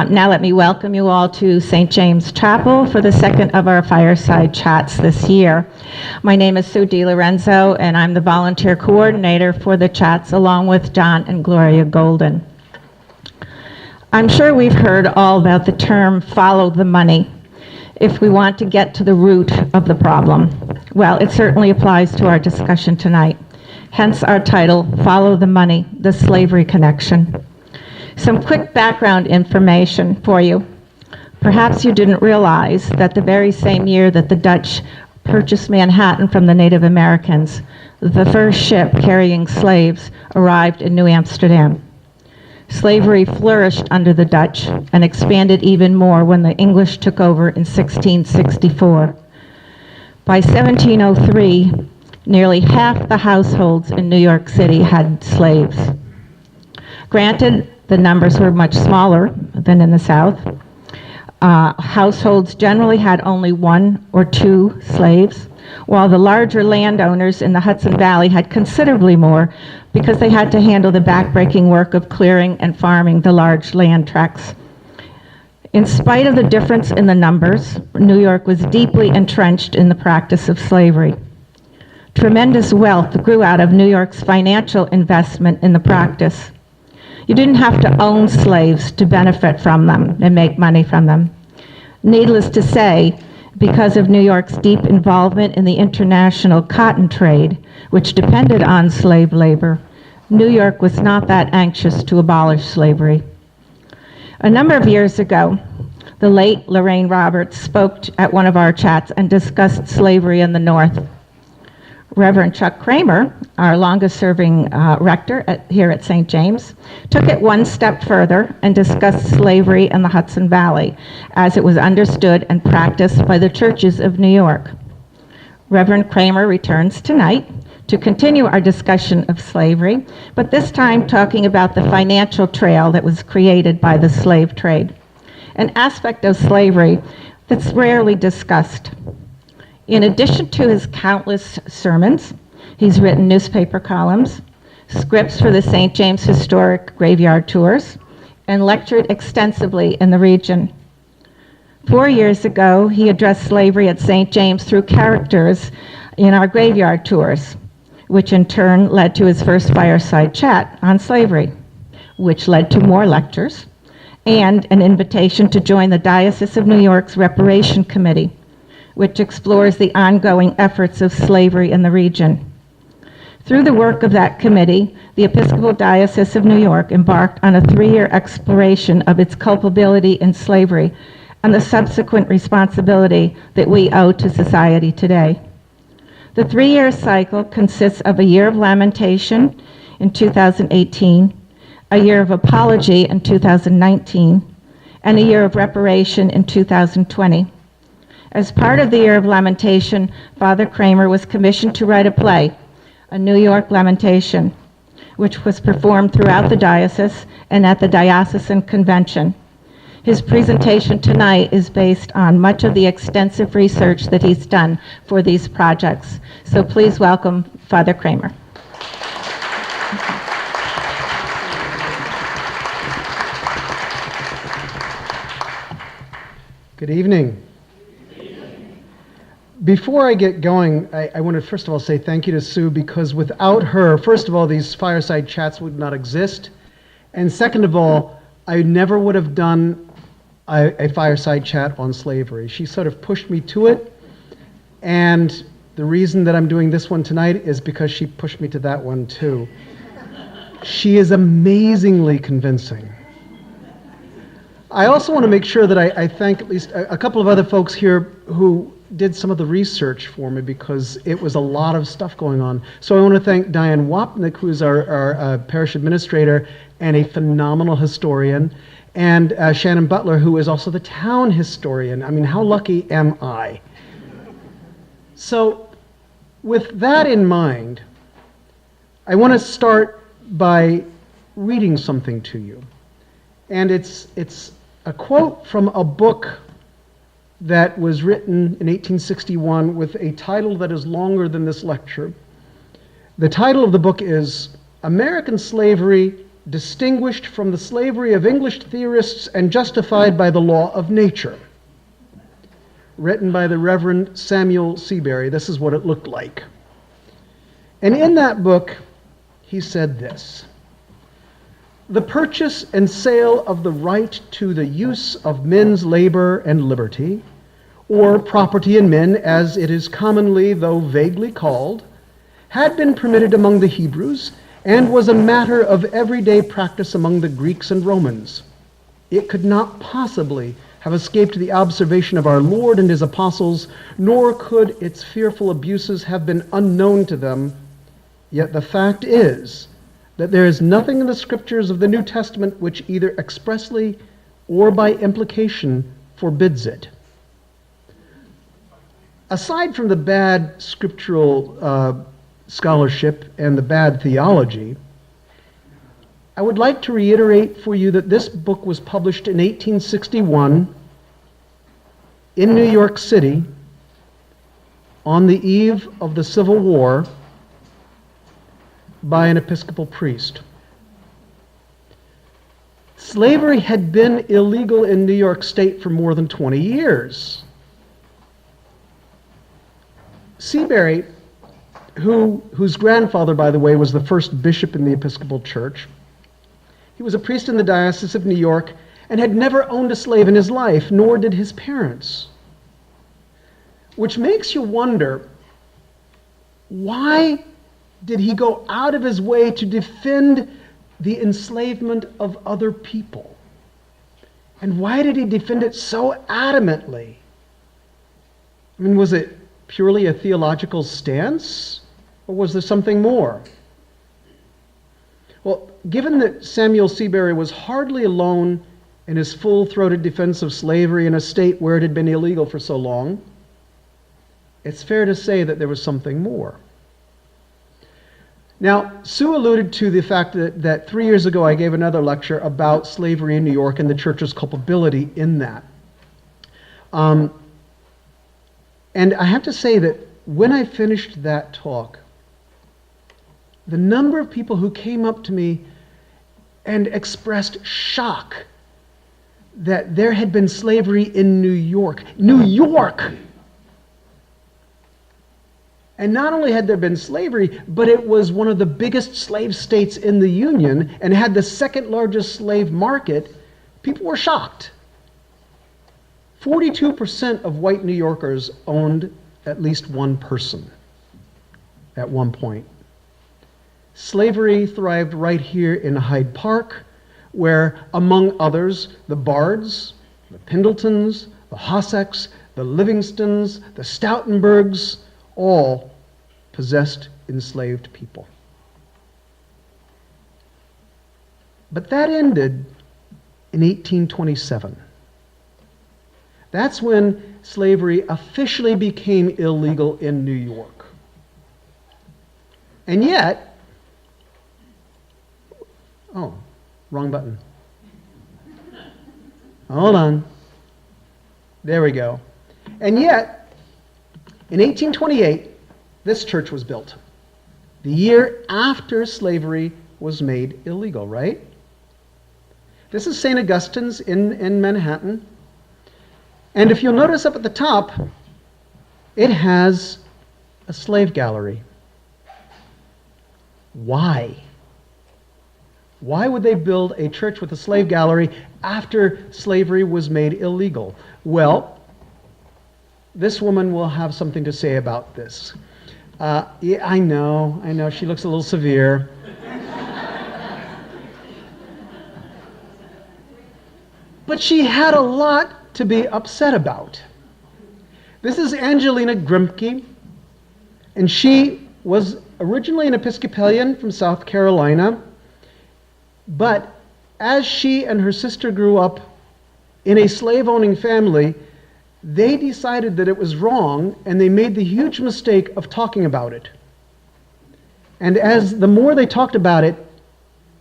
Now let me welcome you all to St. James Chapel for the second of our fireside chats this year. My name is Sue DiLorenzo, and I'm the volunteer coordinator for the chats, along with John and Gloria Golden. I'm sure we've heard all about the term follow the money if we want to get to the root of the problem. Well, it certainly applies to our discussion tonight. Hence our title, Follow the Money, the Slavery Connection. Some quick background information for you. Perhaps you didn't realize that the very same year that the Dutch purchased Manhattan from the Native Americans, the first ship carrying slaves arrived in New Amsterdam. Slavery flourished under the Dutch and expanded even more when the English took over in 1664. By 1703, nearly half the households in New York City had slaves. Granted, the numbers were much smaller than in the South. Households generally had only one or two slaves, while the larger landowners in the Hudson Valley had considerably more because they had to handle the backbreaking work of clearing and farming the large land tracts. In spite of the difference in the numbers, New York was deeply entrenched in the practice of slavery. Tremendous wealth grew out of New York's financial investment in the practice. You didn't have to own slaves to benefit from them and make money from them. Needless to say, because of New York's deep involvement in the international cotton trade, which depended on slave labor, New York was not that anxious to abolish slavery. A number of years ago, the late Lorraine Roberts spoke at one of our chats and discussed slavery in the North. Reverend Chuck Kramer, our longest-serving rector here at St. James, took it one step further and discussed slavery in the Hudson Valley as it was understood and practiced by the churches of New York. Reverend Kramer returns tonight to continue our discussion of slavery, but this time talking about the financial trail that was created by the slave trade, an aspect of slavery that's rarely discussed. In addition to his countless sermons, he's written newspaper columns, scripts for the St. James Historic Graveyard Tours, and lectured extensively in the region. 4 years ago, he addressed slavery at St. James through characters in our graveyard tours, which in turn led to his first fireside chat on slavery, which led to more lectures, and an invitation to join the Diocese of New York's Reparation Committee, which explores the ongoing efforts of slavery in the region. Through the work of that committee, the Episcopal Diocese of New York embarked on a 3-year exploration of its culpability in slavery and the subsequent responsibility that we owe to society today. The 3-year cycle consists of a year of lamentation in 2018, a year of apology in 2019, and a year of reparation in 2020. As part of the Year of Lamentation, Father Kramer was commissioned to write a play, A New York Lamentation, which was performed throughout the diocese and at the Diocesan Convention. His presentation tonight is based on much of the extensive research that he's done for these projects. So please welcome Father Kramer. Good evening. Before I get going, I want to first of all say thank you to Sue, because without her, first of all, these fireside chats would not exist. And second of all, I never would have done a fireside chat on slavery. She sort of pushed me to it. And the reason that I'm doing this one tonight is because she pushed me to that one too. She is amazingly convincing. I also want to make sure that I thank at least a couple of other folks here who did some of the research for me, because it was a lot of stuff going on. So I want to thank Diane Wapnick, who's our parish administrator and a phenomenal historian, and Shannon Butler, who is also the town historian. I mean, how lucky am I? So with that in mind, I want to start by reading something to you. And it's a quote from a book that was written in 1861 with a title that is longer than this lecture. The title of the book is American Slavery, distinguished from the slavery of English theorists and justified by the law of nature. Written by the Reverend Samuel Seabury. This is what it looked like. And in that book, he said this: "The purchase and sale of the right to the use of men's labor and liberty, or property in men, as it is commonly, though vaguely called, had been permitted among the Hebrews, and was a matter of everyday practice among the Greeks and Romans. It could not possibly have escaped the observation of our Lord and his apostles, nor could its fearful abuses have been unknown to them. Yet the fact is that there is nothing in the scriptures of the New Testament which either expressly or by implication forbids it." Aside from the bad scriptural scholarship and the bad theology, I would like to reiterate for you that this book was published in 1861 in New York City on the eve of the Civil War by an Episcopal priest. Slavery had been illegal in New York State for more than 20 years. Seabury, whose grandfather, by the way, was the first bishop in the Episcopal Church, he was a priest in the Diocese of New York and had never owned a slave in his life, nor did his parents. Which makes you wonder, why did he go out of his way to defend the enslavement of other people? And why did he defend it so adamantly? I mean, was it purely a theological stance, or was there something more? Well, given that Samuel Seabury was hardly alone in his full-throated defense of slavery in a state where it had been illegal for so long, it's fair to say that there was something more. Now, Sue alluded to the fact that 3 years ago I gave another lecture about slavery in New York and the church's culpability in that. And I have to say that when I finished that talk, the number of people who came up to me and expressed shock that there had been slavery in New York. New York! And not only had there been slavery, but it was one of the biggest slave states in the Union and had the second largest slave market. People were shocked. 42% of white New Yorkers owned at least one person at one point. Slavery thrived right here in Hyde Park, where, among others, the Bards, the Pendletons, the Hossacks, the Livingstons, the Stoutenbergs, all possessed enslaved people. But that ended in 1827. That's when slavery officially became illegal in New York. And yet, oh, wrong button. Hold on. There we go. And yet, in 1828, this church was built. The year after slavery was made illegal, right? This is St. Augustine's in Manhattan. And if you'll notice up at the top, it has a slave gallery. Why? Why would they build a church with a slave gallery after slavery was made illegal? Well, this woman will have something to say about this. Yeah, I know, she looks a little severe. But she had a lot to be upset about. This is Angelina Grimke, and she was originally an Episcopalian from South Carolina, but as she and her sister grew up in a slave-owning family, they decided that it was wrong, and they made the huge mistake of talking about it. And as the more they talked about it,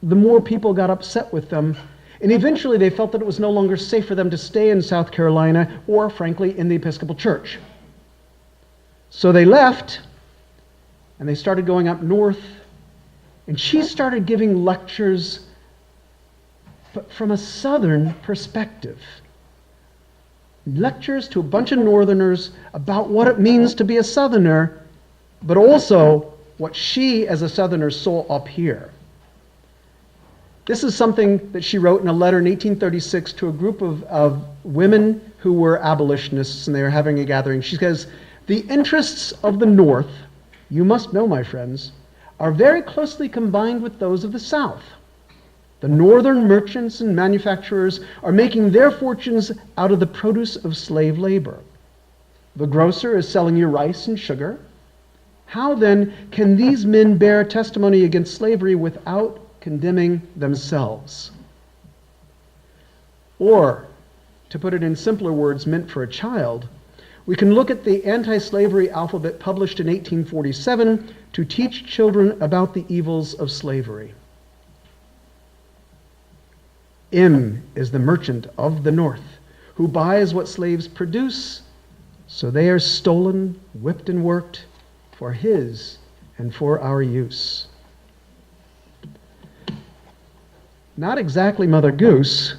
the more people got upset with them. And eventually they felt that it was no longer safe for them to stay in South Carolina or, frankly, in the Episcopal Church. So they left, and they started going up north, and she started giving lectures but from a Southern perspective. Lectures to a bunch of Northerners about what it means to be a Southerner, but also what she as a Southerner saw up here. This is something that she wrote in a letter in 1836 to a group of women who were abolitionists, and they were having a gathering. She says, "The interests of the North, you must know, my friends, are very closely combined with those of the South. The Northern merchants and manufacturers are making their fortunes out of the produce of slave labor. The grocer is selling you rice and sugar. How then can these men bear testimony against slavery without condemning themselves?" Or, to put it in simpler words meant for a child, we can look at the anti-slavery alphabet published in 1847 to teach children about the evils of slavery. M is the merchant of the North, who buys what slaves produce, so they are stolen, whipped, and worked for his and for our use. Not exactly Mother Goose,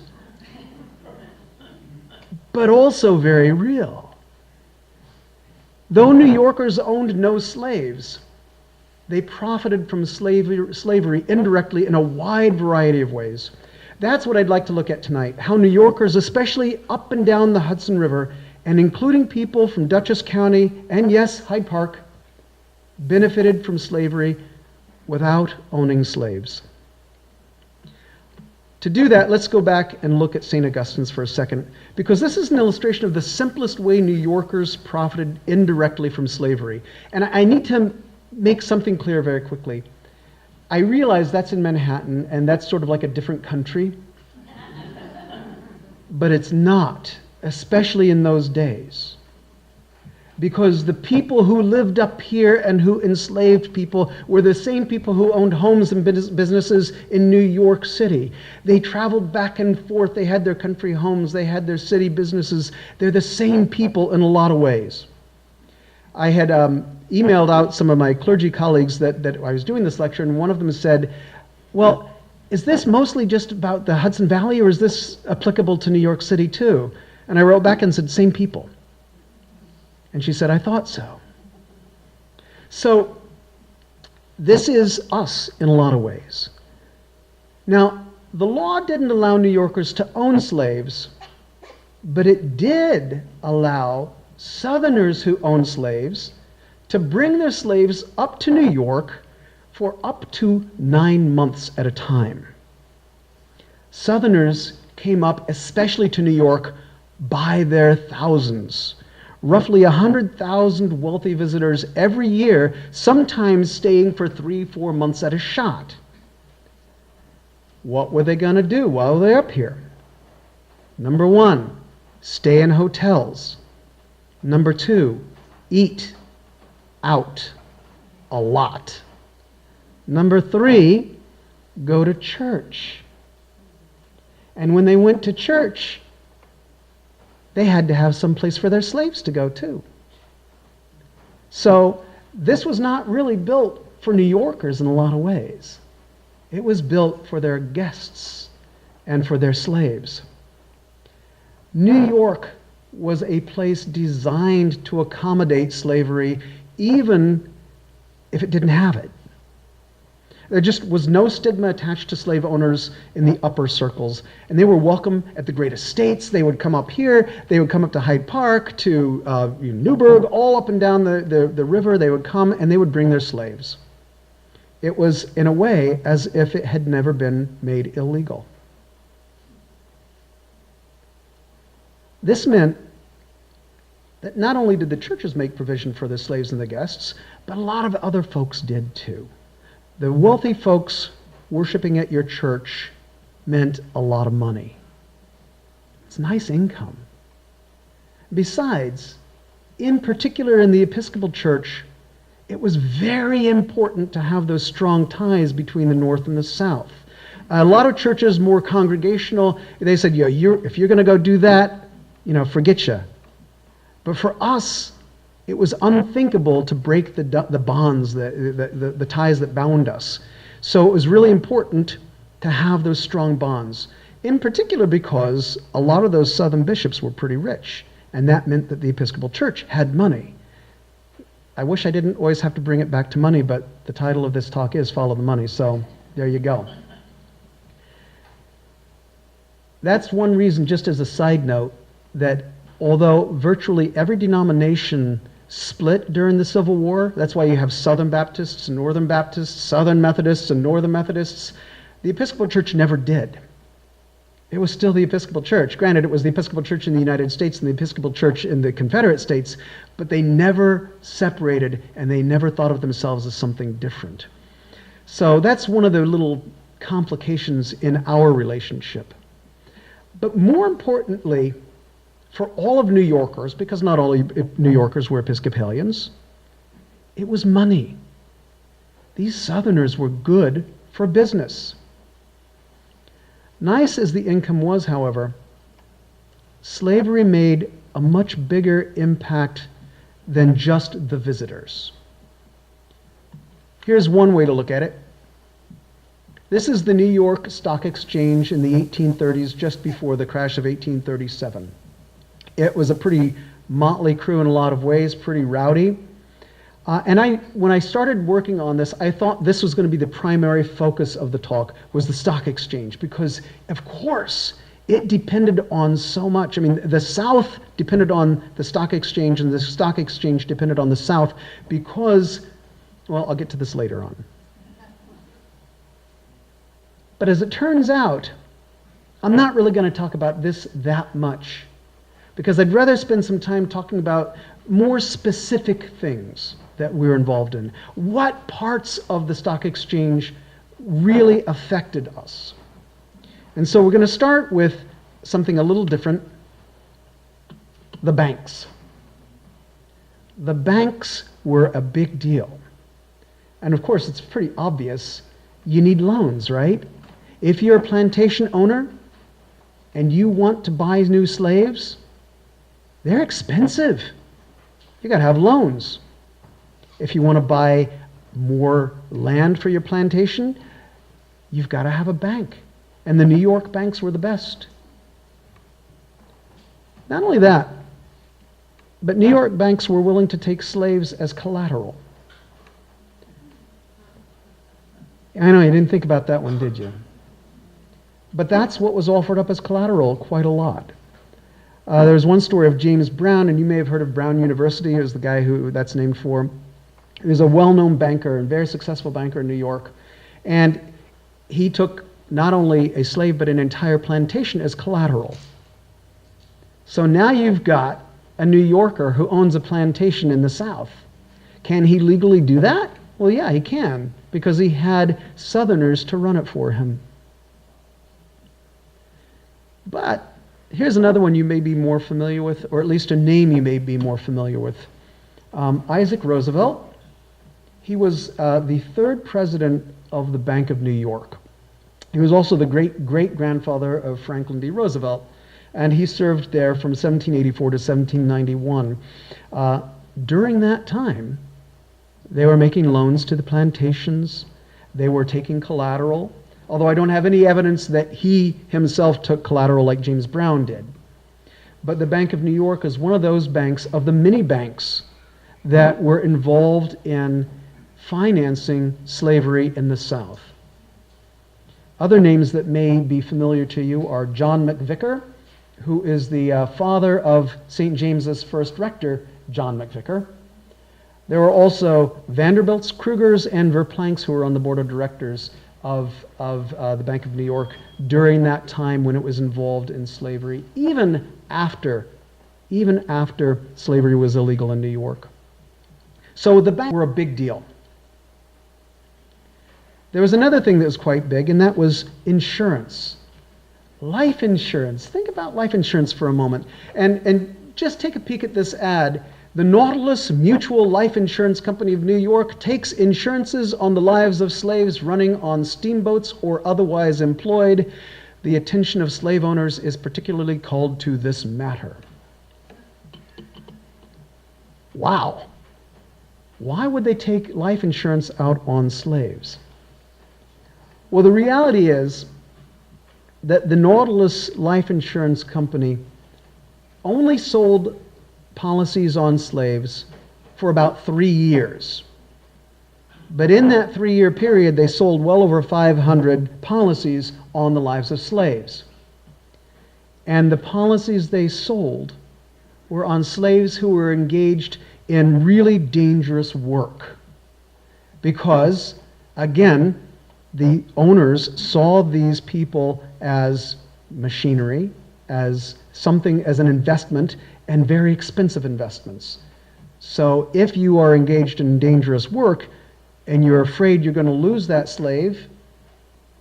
but also very real. Though New Yorkers owned no slaves, they profited from slavery indirectly in a wide variety of ways. That's what I'd like to look at tonight, how New Yorkers, especially up and down the Hudson River, and including people from Dutchess County, and yes, Hyde Park, benefited from slavery without owning slaves. To do that, let's go back and look at St. Augustine's for a second, because this is an illustration of the simplest way New Yorkers profited indirectly from slavery. And I need to make something clear very quickly. I realize that's in Manhattan, and that's sort of like a different country. But it's not, especially in those days. Because the people who lived up here and who enslaved people were the same people who owned homes and businesses in New York City. They traveled back and forth. They had their country homes. They had their city businesses. They're the same people in a lot of ways. I had emailed out some of my clergy colleagues that I was doing this lecture, and one of them said, "Well, is this mostly just about the Hudson Valley, or is this applicable to New York City too?" And I wrote back and said, "Same people." And she said, "I thought so." So this is us in a lot of ways. Now, the law didn't allow New Yorkers to own slaves, but it did allow Southerners who owned slaves to bring their slaves up to New York for up to 9 months at a time. Southerners came up, especially to New York, by their thousands. Roughly 100,000 wealthy visitors every year, sometimes staying for 3-4 months at a shot. What were they going to do while they're up here? Number one, stay in hotels. Number two, eat out a lot. Number three, go to church. And when they went to church, they had to have some place for their slaves to go too. So this was not really built for New Yorkers in a lot of ways. It was built for their guests and for their slaves. New York was a place designed to accommodate slavery, even if it didn't have it. There just was no stigma attached to slave owners in the upper circles, and they were welcome at the great estates. They would come up here, they would come up to Hyde Park, to Newburgh, all up and down the river. They would come and they would bring their slaves. It was, in a way, as if it had never been made illegal. This meant that not only did the churches make provision for the slaves and the guests, but a lot of other folks did too. The wealthy folks worshiping at your church meant a lot of money. It's nice income. Besides, in particular in the Episcopal Church, it was very important to have those strong ties between the North and the South. A lot of churches, more congregational, they said, if you're going to go do that, forget you. But for us, it was unthinkable to break the bonds, the ties that bound us. So it was really important to have those strong bonds. in particular because a lot of those southern bishops were pretty rich, and that meant that the Episcopal Church had money. I wish I didn't always have to bring it back to money, but the title of this talk is Follow the Money, so there you go. That's one reason, just as a side note, that although virtually every denomination split during the Civil War, that's why you have Southern Baptists and Northern Baptists, Southern Methodists and Northern Methodists, the Episcopal Church never did. It was still the Episcopal Church. Granted, it was the Episcopal Church in the United States and the Episcopal Church in the Confederate States, but they never separated and they never thought of themselves as something different. So that's one of the little complications in our relationship. But more importantly, for all of New Yorkers, because not all New Yorkers were Episcopalians, it was money. These Southerners were good for business. Nice as the income was, however, slavery made a much bigger impact than just the visitors. Here's one way to look at it. This is the New York Stock Exchange in the 1830s, just before the crash of 1837. It was a pretty motley crew in a lot of ways, pretty rowdy. When I started working on this, I thought this was going to be the primary focus of the talk, was the stock exchange, because of course it depended on so much. I mean, the South depended on the stock exchange, and the stock exchange depended on the South because, well, I'll get to this later on. But as it turns out, I'm not really going to talk about this that much, because I'd rather spend some time talking about more specific things that we're involved in. What parts of the stock exchange really affected us? And so we're going to start with something a little different: the banks. The banks were a big deal. And of course, it's pretty obvious. You need loans, right? If you're a plantation owner and you want to buy new slaves, they're expensive. You got to have loans. If you want to buy more land for your plantation, you've got to have a bank. And the New York banks were the best. Not only that, but New York banks were willing to take slaves as collateral. I know you didn't think about that one, did you? But that's what was offered up as collateral quite a lot. There's one story of James Brown, and you may have heard of Brown University. He was the guy who that's named for. He was a well-known banker and very successful banker in New York. And he took not only a slave, but an entire plantation as collateral. So now you've got a New Yorker who owns a plantation in the South. Can he legally do that? Well, yeah, he can, because he had Southerners to run it for him. But here's another one you may be more familiar with, or at least a name you may be more familiar with. Isaac Roosevelt. He was the third president of the Bank of New York. He was also the great-grandfather of Franklin D. Roosevelt, and he served there from 1784 to 1791. During that time, they were making loans to the plantations. They were taking collateral, although I don't have any evidence that he himself took collateral like James Brown did. But the Bank of New York is one of those banks, of the many banks, that were involved in financing slavery in the South. Other names that may be familiar to you are John McVicker, who is the father of St. James's first rector, John McVicker. There were also Vanderbilts, Krugers, and Verplanks who were on the board of directors of the Bank of New York during that time when it was involved in slavery, even after slavery was illegal in New York. So the banks were a big deal. There was another thing that was quite big, and that was insurance. Life insurance. Think about life insurance for a moment. And just take a peek at this ad. The Nautilus Mutual Life Insurance Company of New York takes insurances on the lives of slaves running on steamboats or otherwise employed. The attention of slave owners is particularly called to this matter. Wow. Why would they take life insurance out on slaves? Well, the reality is that the Nautilus Life Insurance Company only sold policies on slaves for about 3 years. But in that 3-year period, they sold well over 500 policies on the lives of slaves. And the policies they sold were on slaves who were engaged in really dangerous work. Because, again, the owners saw these people as machinery, as something, as an investment, and very expensive investments. So if you are engaged in dangerous work and you're afraid you're going to lose that slave,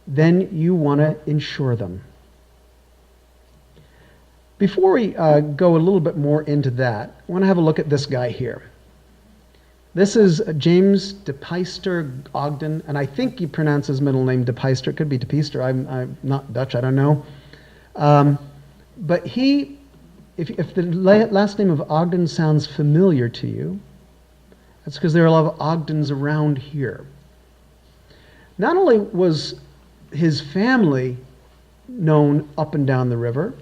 then you want to insure them. Before we go a little bit more into that, I want to have a look at this guy here. This is James de Peyster Ogden, and I think you pronounce his middle name de Peyster. It could be de Peyster. I'm not Dutch, I don't know. But he, if the last name of Ogden sounds familiar to you, that's because there are a lot of Ogdens around here. Not only was his family known up and down the river,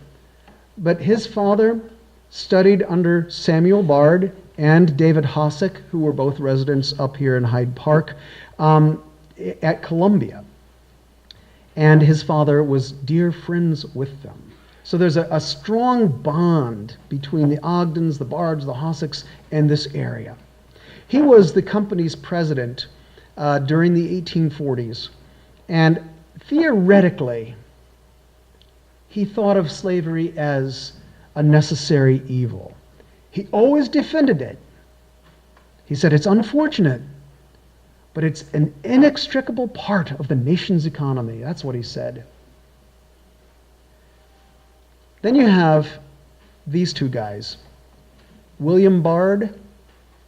but his father studied under Samuel Bard and David Hossick, who were both residents up here in Hyde Park, at Columbia. And his father was dear friends with them. So there's a strong bond between the Ogdens, the Bards, the Hossicks, and this area. He was the company's president during the 1840s. And theoretically, he thought of slavery as a necessary evil. He always defended it. He said it's unfortunate, but it's an inextricable part of the nation's economy. That's what he said. Then you have these two guys, William Bard,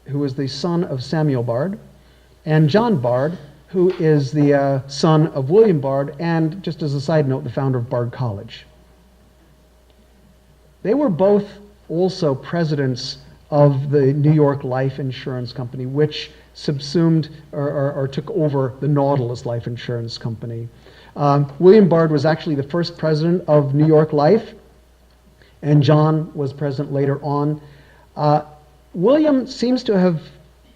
who was the son of Samuel Bard, and John Bard, who is the son of William Bard, and just as a side note, the founder of Bard College. They were both also presidents of the New York Life Insurance Company, which subsumed or took over the Nautilus Life Insurance Company. William Bard was actually the first president of New York Life, and John was president later on. William seems to have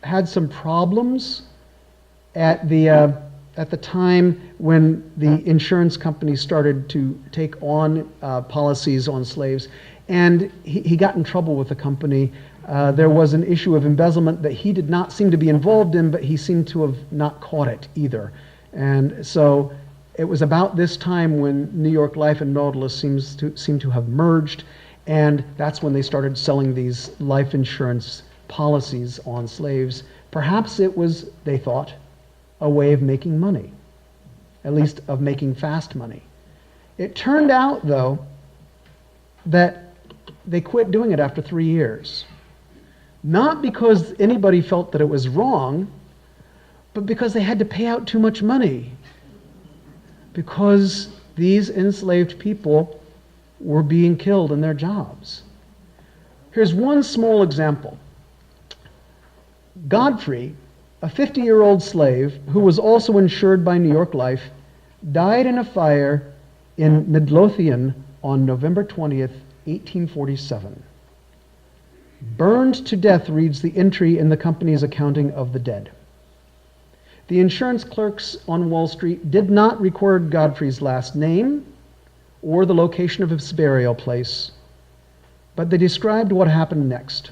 had some problems at the time when the insurance company started to take on policies on slaves, and he got in trouble with the company. There was an issue of embezzlement that he did not seem to be involved in, but he seemed to have not caught it either. And so it was about this time when New York Life and Nautilus seem to have merged, and that's when they started selling these life insurance policies on slaves. Perhaps it was, they thought, a way of making money, at least of making fast money. It turned out, though, that they quit doing it after 3 years. Not because anybody felt that it was wrong, but because they had to pay out too much money. Because these enslaved people were being killed in their jobs. Here's one small example. Godfrey, a 50-year-old slave who was also insured by New York Life, died in a fire in Midlothian on November 20th, 1847. Burned to death reads the entry in the company's accounting of the dead. The insurance clerks on Wall Street did not record Godfrey's last name or the location of his burial place, but they described what happened next.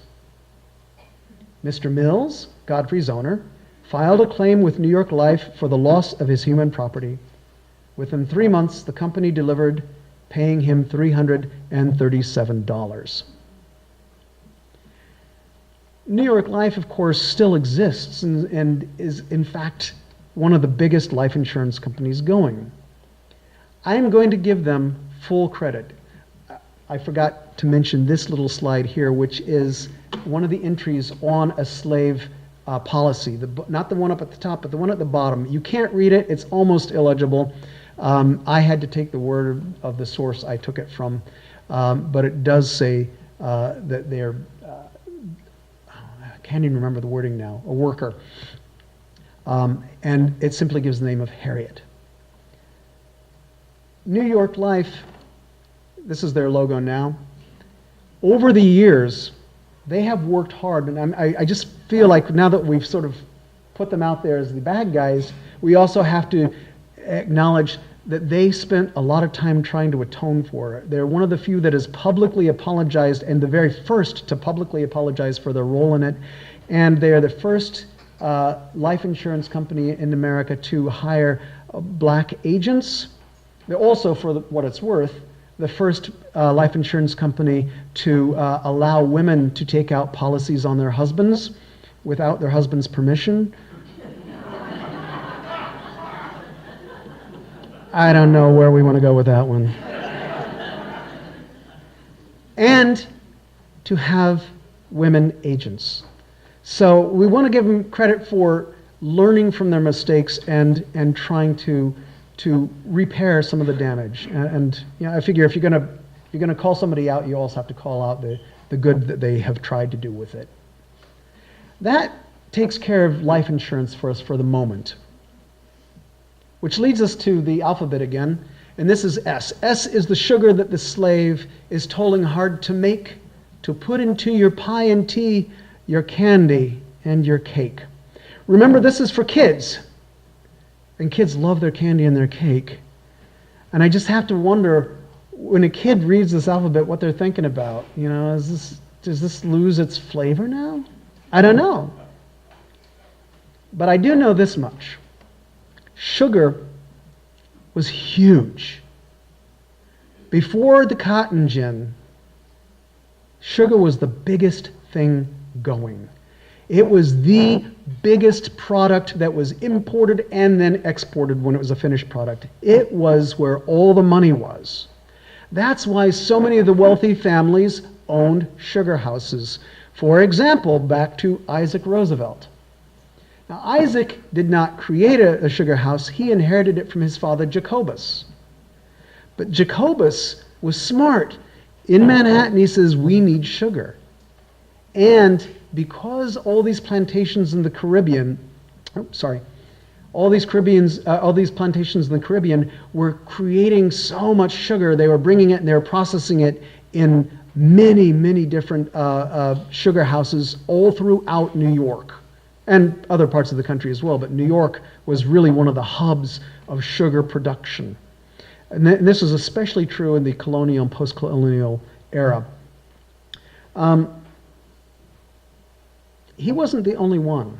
Mr. Mills, Godfrey's owner, filed a claim with New York Life for the loss of his human property. Within 3 months, the company delivered, paying him $337. New York Life, of course, still exists and is, in fact, one of the biggest life insurance companies going. I am going to give them full credit. I forgot to mention this little slide here, which is one of the entries on a slave policy, not the one up at the top, but the one at the bottom. You can't read it. It's almost illegible. I had to take the word of the source I took it from, but it does say that they're, I can't even remember the wording now, a worker. And it simply gives the name of Harriet. New York Life, this is their logo now. Over the years, they have worked hard, and I just feel like now that we've sort of put them out there as the bad guys, we also have to acknowledge that they spent a lot of time trying to atone for it. They're one of the few that has publicly apologized, and the very first to publicly apologize for their role in it. And they are the first life insurance company in America to hire black agents. They're also, for what it's worth, the first life insurance company to allow women to take out policies on their husbands without their husband's permission. I don't know where we want to go with that one. And to have women agents. So we want to give them credit for learning from their mistakes and trying to repair some of the damage. And you know, I figure if you're gonna call somebody out, you also have to call out the good that they have tried to do with it. That takes care of life insurance for us for the moment. Which leads us to the alphabet again, and this is S. S is the sugar that the slave is toiling hard to make, to put into your pie and tea, your candy and your cake. Remember, this is for kids, and kids love their candy and their cake. And I just have to wonder, when a kid reads this alphabet, what they're thinking about. You know, does this lose its flavor now? I don't know. But I do know this much. Sugar was huge. Before the cotton gin, sugar was the biggest thing going. It was the biggest product that was imported and then exported when it was a finished product. It was where all the money was. That's why so many of the wealthy families owned sugar houses. For example, back to Isaac Roosevelt. Now, Isaac did not create a sugar house. He inherited it from his father, Jacobus. But Jacobus was smart. In Manhattan, he says, we need sugar. And because all these plantations in the Caribbean, all these plantations in the Caribbean were creating so much sugar, they were bringing it and they were processing it in many, many different sugar houses all throughout New York. And other parts of the country as well, but New York was really one of the hubs of sugar production. And this was especially true in the colonial and post-colonial era. He wasn't the only one.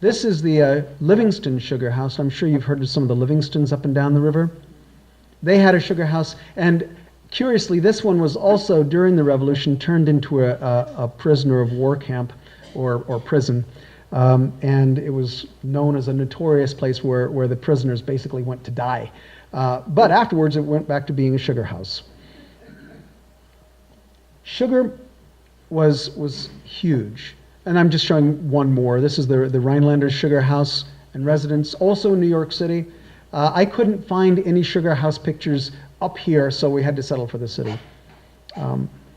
This is the Livingston Sugar House. I'm sure you've heard of some of the Livingstons up and down the river. They had a sugar house, and curiously, this one was also, during the Revolution, turned into a prisoner of war camp, or prison, and it was known as a notorious place where the prisoners basically went to die. But afterwards, it went back to being a sugar house. Sugar was huge, and I'm just showing one more. This is the Rhinelanders Sugar House and Residence, also in New York City. I couldn't find any sugar house pictures up here, so we had to settle for the city.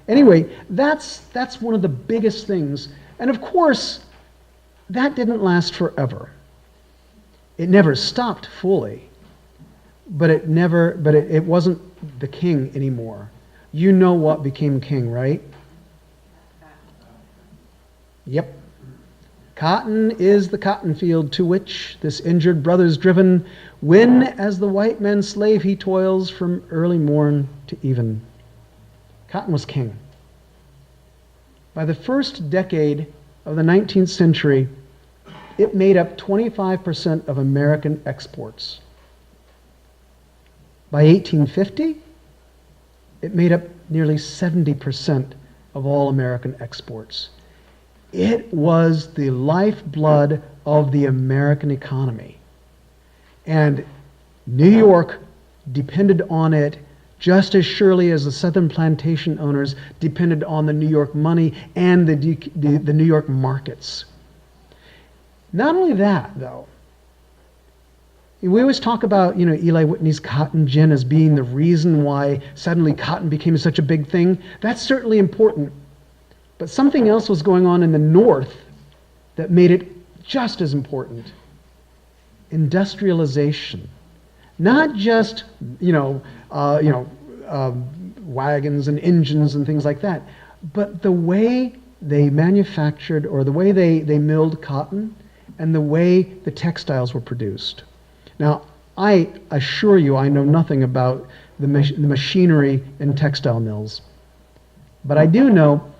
Anyway, that's one of the biggest things. And of course, that didn't last forever. It never stopped fully, but it wasn't the king anymore. You know what became king, right? Yep. Cotton is the cotton field to which this injured brother's driven, when as the white man's slave he toils from early morn to even. Cotton was king. By the first decade of the 19th century, it made up 25% of American exports. By 1850, it made up nearly 70% of all American exports. It was the lifeblood of the American economy. And New York depended on it just as surely as the southern plantation owners depended on the New York money and the New York markets. Not only that, though, we always talk about, Eli Whitney's cotton gin as being the reason why suddenly cotton became such a big thing. That's certainly important. But something else was going on in the North that made it just as important. Industrialization. Not just, wagons and engines and things like that, but the way they manufactured or the way they milled cotton and the way the textiles were produced. Now, I assure you, I know nothing about the machinery in textile mills, but I do know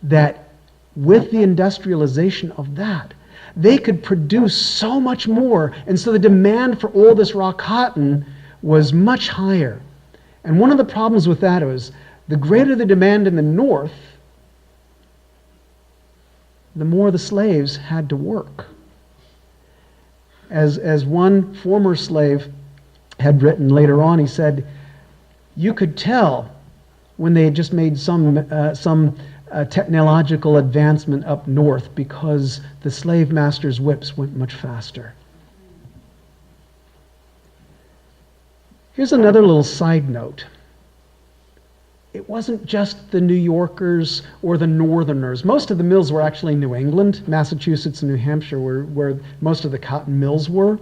that with the industrialization of that, they could produce so much more, and so the demand for all this raw cotton was much higher. And one of the problems with that was the greater the demand in the north, the more the slaves had to work. As one former slave had written later on, he said, you could tell when they had just made some technological advancement up north because the slave masters' whips went much faster. Here's another little side note. It wasn't just the New Yorkers or the Northerners. Most of the mills were actually in New England, Massachusetts and New Hampshire, where most of the cotton mills were.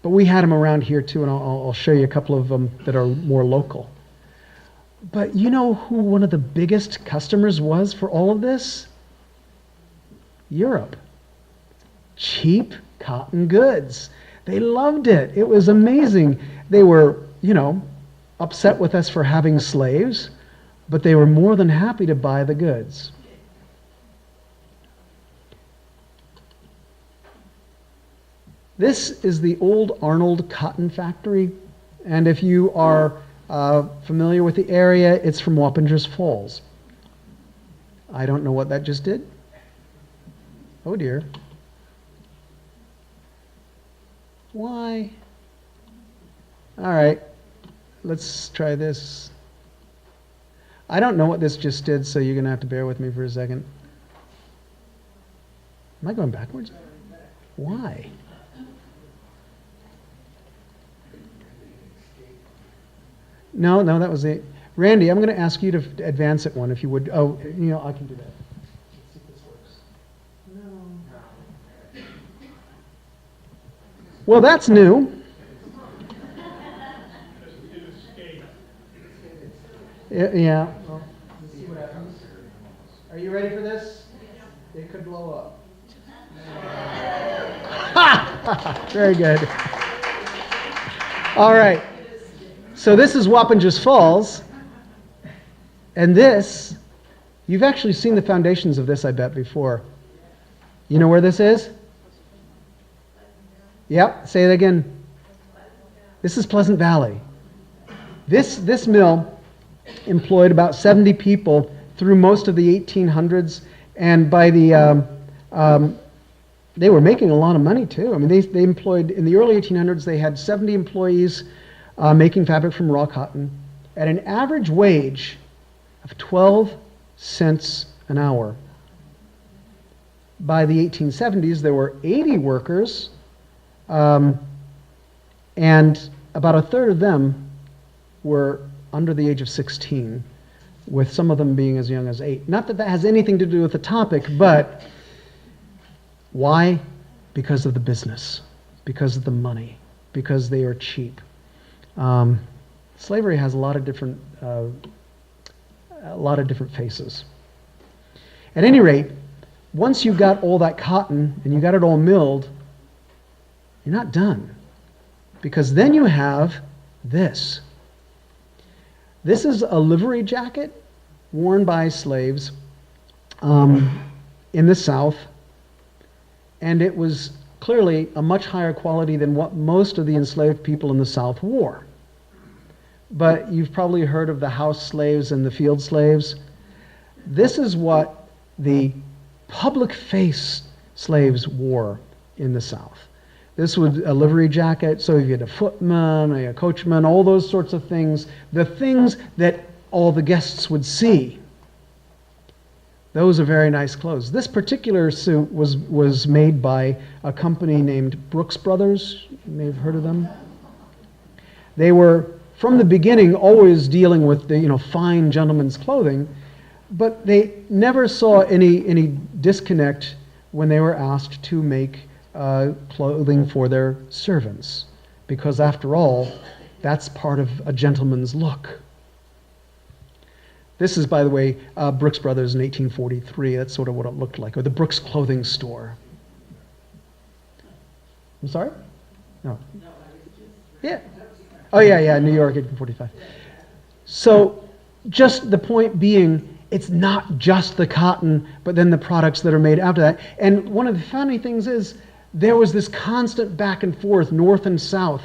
But we had them around here too, and I'll show you a couple of them that are more local. But you know who one of the biggest customers was for all of this? Europe. Cheap cotton goods. They loved it. It was amazing. They were, upset with us for having slaves, but they were more than happy to buy the goods. This is the old Arnold Cotton Factory, and if you are familiar with the area, it's from Wappingers Falls. I don't know what that just did. Oh dear. Why? All right, let's try this. I don't know what this just did, so you're going to have to bear with me for a second. Am I going backwards? Why? No, that was it. Randy, I'm going to ask you to advance it one, if you would. Oh, I can do that. Let's see if this works. No. Well, that's new. Yeah. Well, let's see what happens. Are you ready for this? It could blow up. Very good. All right. So this is Wappingers Falls, and this, you've actually seen the foundations of this, I bet, before. You know where this is? Yep, say it again. This is Pleasant Valley. This mill employed about 70 people through most of the 1800s, and by the they were making a lot of money too. I mean, they employed, in the early 1800s, they had 70 employees making fabric from raw cotton at an average wage of 12 cents an hour. By the 1870s, there were 80 workers, and about a third of them were under the age of 16, with some of them being as young as 8. Not that that has anything to do with the topic, but why? Because of the business, because of the money, because they are cheap. Slavery has a lot of different faces. At any rate, once you got all that cotton and you got it all milled, you're not done, because then you have this. This is a livery jacket worn by slaves in the South, and it was clearly a much higher quality than what most of the enslaved people in the South wore. But you've probably heard of the house slaves and the field slaves. This is what the public face slaves wore in the South. This was a livery jacket, so you had a footman, a coachman, all those sorts of things, the things that all the guests would see. Those are very nice clothes. This particular suit was made by a company named Brooks Brothers. You may have heard of them. They were, from the beginning, always dealing with the fine gentleman's clothing, but they never saw any disconnect when they were asked to make clothing for their servants. because after all, that's part of a gentleman's look. This is, by the way, Brooks Brothers in 1843. That's sort of what it looked like, or the Brooks Clothing Store. I'm sorry? No. Yeah. Oh, yeah, New York, 1845. So just the point being, it's not just the cotton, but then the products that are made after that. And one of the funny things is, there was this constant back and forth, north and south.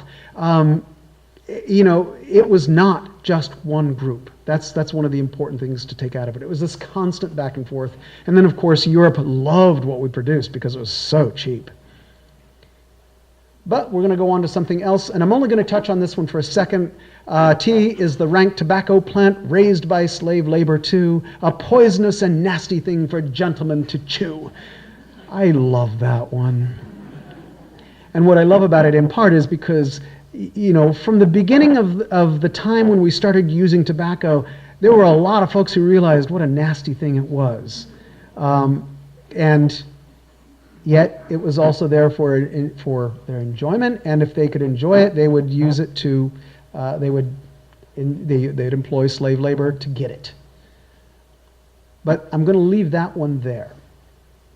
It was not just one group. That's one of the important things to take out of it. It was this constant back and forth. And then, of course, Europe loved what we produced because it was so cheap. But we're going to go on to something else, and I'm only going to touch on this one for a second. Tea is the rank tobacco plant raised by slave labor too, a poisonous and nasty thing for gentlemen to chew. I love that one. And what I love about it in part is because, from the beginning of the time when we started using tobacco, there were a lot of folks who realized what a nasty thing it was. And yet it was also there for their enjoyment, and if they could enjoy it, they would use it to, they'd employ slave labor to get it. But I'm going to leave that one there,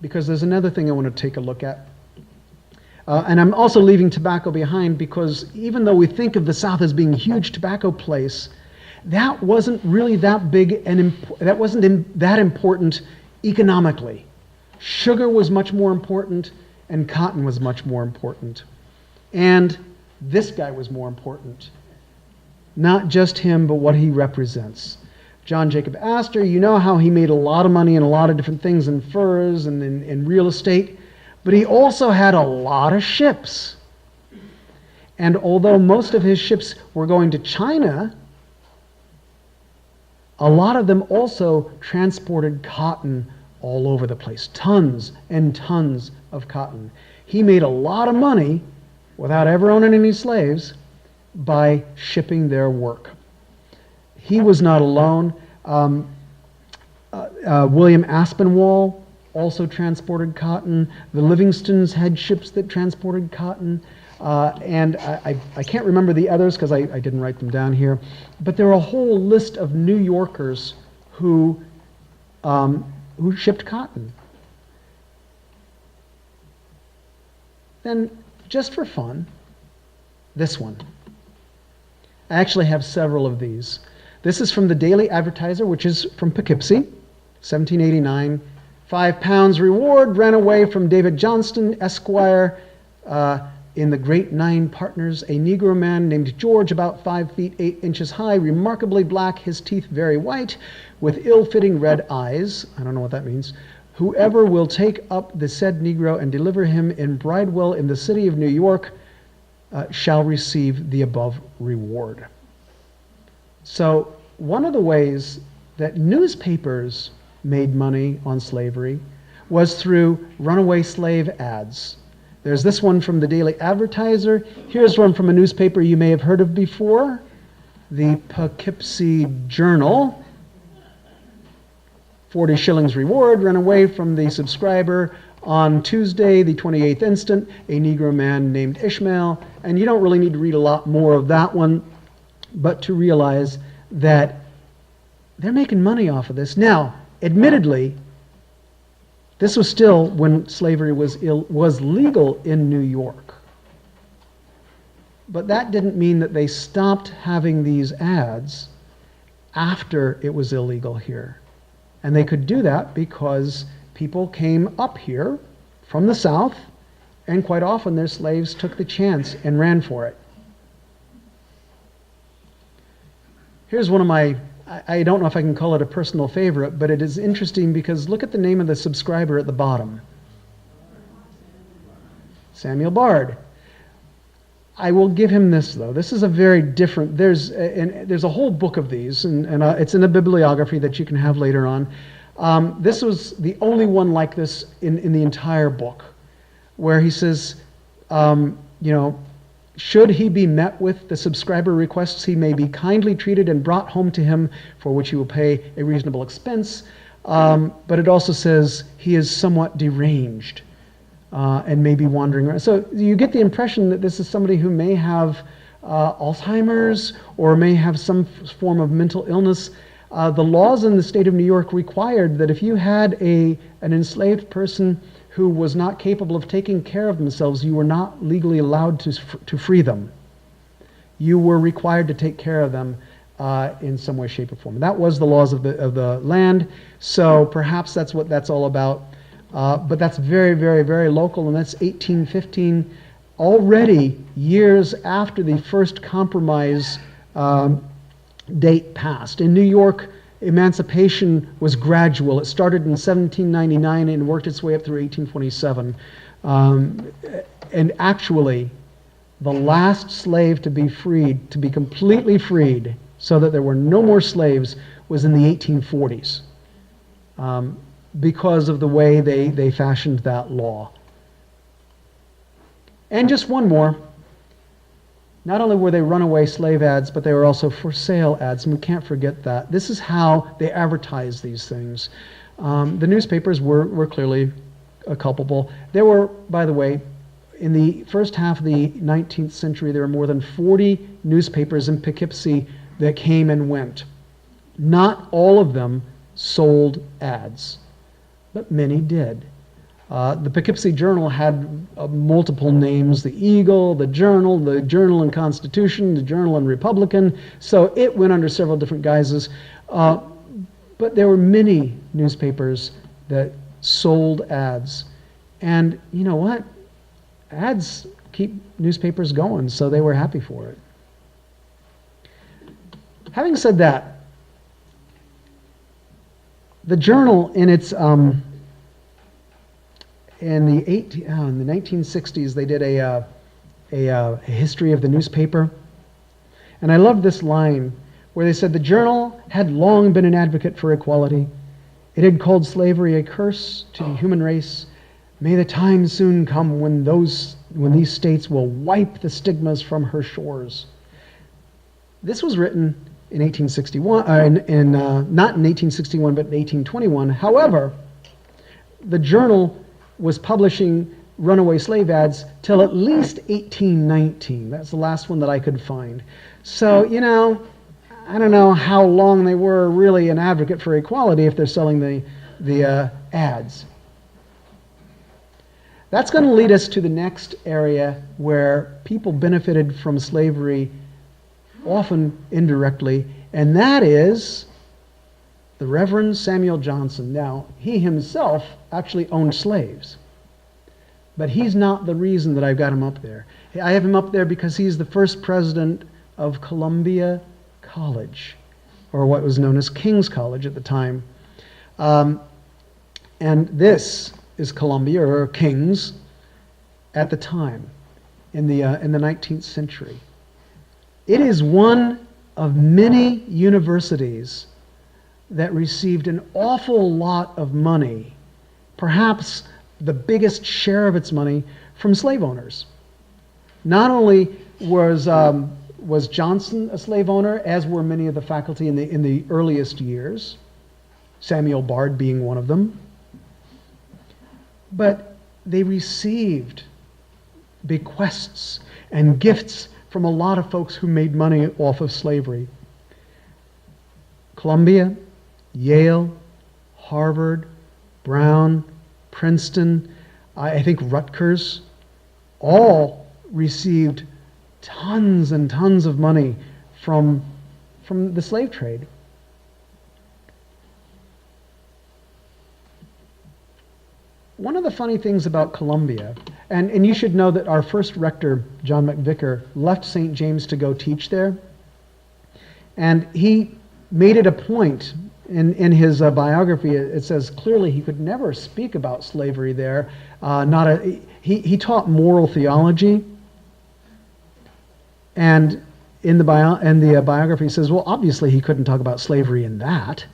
because there's another thing I want to take a look at. And I'm also leaving tobacco behind because even though we think of the South as being a huge tobacco place, that wasn't really that big and that wasn't that important economically. Sugar was much more important, and cotton was much more important. And this guy was more important. Not just him, but what he represents. John Jacob Astor, you know how he made a lot of money in a lot of different things, in furs and in real estate, but he also had a lot of ships. And although most of his ships were going to China, a lot of them also transported cotton all over the place. Tons and tons of cotton. He made a lot of money without ever owning any slaves by shipping their work. He was not alone. William Aspinwall also transported cotton. The Livingstons had ships that transported cotton. And I can't remember the others because I didn't write them down here. But there are a whole list of New Yorkers who shipped cotton. Then, just for fun, this one. I actually have several of these. This is from the Daily Advertiser, which is from Poughkeepsie, 1789. £5 reward ran away from David Johnston, Esquire, in the Great Nine Partners, a Negro man named George, about 5 feet 8 inches high, remarkably black, his teeth very white, with ill-fitting red eyes. I don't know what that means. Whoever will take up the said Negro and deliver him in Bridewell in the city of New York shall receive the above reward. So one of the ways that newspapers made money on slavery was through runaway slave ads. There's this one from the Daily Advertiser. Here's one from a newspaper you may have heard of before, the Poughkeepsie Journal. 40 shillings reward ran away from the subscriber on Tuesday, the 28th instant, a Negro man named Ishmael. And you don't really need to read a lot more of that one, but to realize that they're making money off of this. Now, admittedly, this was still when slavery was legal in New York. But that didn't mean that they stopped having these ads after it was illegal here. And they could do that because people came up here from the South, and quite often their slaves took the chance and ran for it. Here's one of my, I don't know if I can call it a personal favorite, but it is interesting because look at the name of the subscriber at the bottom. Samuel Bard. I will give him this, though. This is a very different, there's a whole book of these, and it's in a bibliography that you can have later on. This was the only one like this in the entire book, where he says, should he be met with the subscriber requests, he may be kindly treated and brought home to him, for which he will pay a reasonable expense. But it also says he is somewhat deranged. and maybe wandering around. So you get the impression that this is somebody who may have Alzheimer's or may have some form of mental illness. The laws in the state of New York required that if you had an enslaved person who was not capable of taking care of themselves, you were not legally allowed to free them. You were required to take care of them in some way, shape, or form. That was the laws of the land, so perhaps that's what that's all about. But that's very, very, very local, and that's 1815, already years after the first compromise date passed. In New York, emancipation was gradual. It started in 1799 and worked its way up through 1827. And actually, the last slave to be freed, to be completely freed, so that there were no more slaves, was in the 1840s. Because of the way they fashioned that law. And just one more. Not only were they runaway slave ads, but they were also for sale ads, and we can't forget that. This is how they advertised these things. The newspapers were clearly culpable. There were, by the way, in the first half of the 19th century, there were more than 40 newspapers in Poughkeepsie that came and went. Not all of them sold ads, but many did. The Poughkeepsie Journal had multiple names: the Eagle, the Journal and Constitution, the Journal and Republican. So it went under several different guises. But there were many newspapers that sold ads. And you know what? Ads keep newspapers going, so they were happy for it. Having said that, the Journal in its in the 1960s, they did a history of the newspaper. And I love this line where they said, "The Journal had long been an advocate for equality. It had called slavery a curse to the human race. May the time soon come when these states will wipe the stigmas from her shores." This was written in 1861, not in 1861, but in 1821. However, the Journal was publishing runaway slave ads till at least 1819. That's the last one that I could find. So, I don't know how long they were really an advocate for equality if they're selling the ads. That's going to lead us to the next area where people benefited from slavery, often indirectly, and that is the Reverend Samuel Johnson. Now, he himself actually owned slaves, but he's not the reason that I've got him up there. I have him up there because he's the first president of Columbia College, or what was known as King's College at the time. And this is Columbia, or King's, at the time, in the 19th century. It is one of many universities that received an awful lot of money, perhaps the biggest share of its money, from slave owners. Not only was Johnson a slave owner, as were many of the faculty in the earliest years, Samuel Bard being one of them, but they received bequests and gifts from a lot of folks who made money off of slavery. Columbia, Yale, Harvard, Brown, Princeton, I think Rutgers, all received tons and tons of money from the slave trade. One of the funny things about Columbia, and you should know that our first rector, John McVicker, left St. James to go teach there. And he made it a point in his biography. It says clearly he could never speak about slavery there. He taught moral theology. And in the biography, he says, well, obviously he couldn't talk about slavery in that.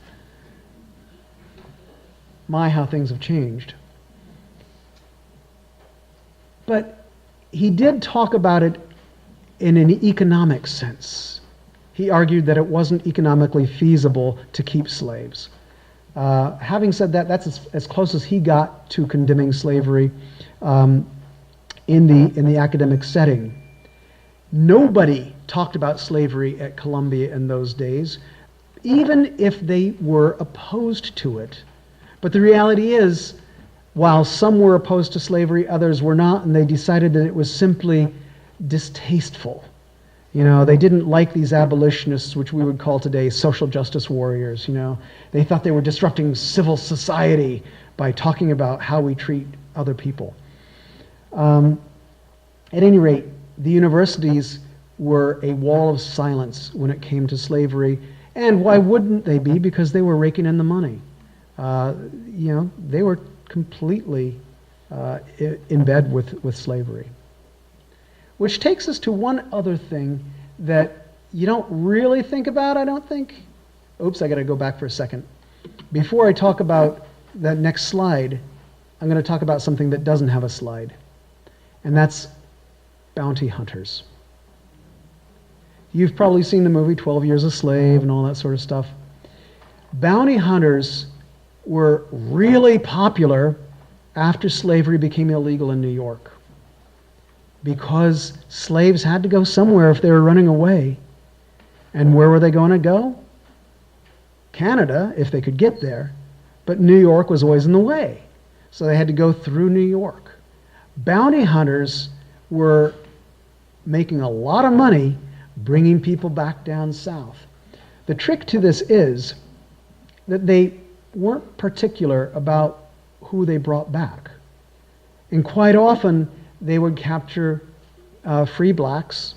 My, how things have changed. But he did talk about it in an economic sense. He argued that it wasn't economically feasible to keep slaves. Having said that, that's as close as he got to condemning slavery in the academic setting. Nobody talked about slavery at Columbia in those days, even if they were opposed to it. But the reality is, while some were opposed to slavery, others were not, and they decided that it was simply distasteful. You know, they didn't like these abolitionists, which we would call today social justice warriors. You know, they thought they were disrupting civil society by talking about how we treat other people. At any rate, the universities were a wall of silence when it came to slavery. And why wouldn't they be? Because they were raking in the money. You know, they were completely in bed with slavery. Which takes us to one other thing that you don't really think about, I don't think. Oops, I got to go back for a second. Before I talk about that next slide, I'm going to talk about something that doesn't have a slide. And that's bounty hunters. You've probably seen the movie 12 Years a Slave and all that sort of stuff. Bounty hunters were really popular after slavery became illegal in New York, because slaves had to go somewhere if they were running away. And where were they going to go? Canada, if they could get there. But New York was always in the way, so they had to go through New York. Bounty hunters were making a lot of money bringing people back down south. The trick to this is that they weren't particular about who they brought back. And quite often, they would capture free blacks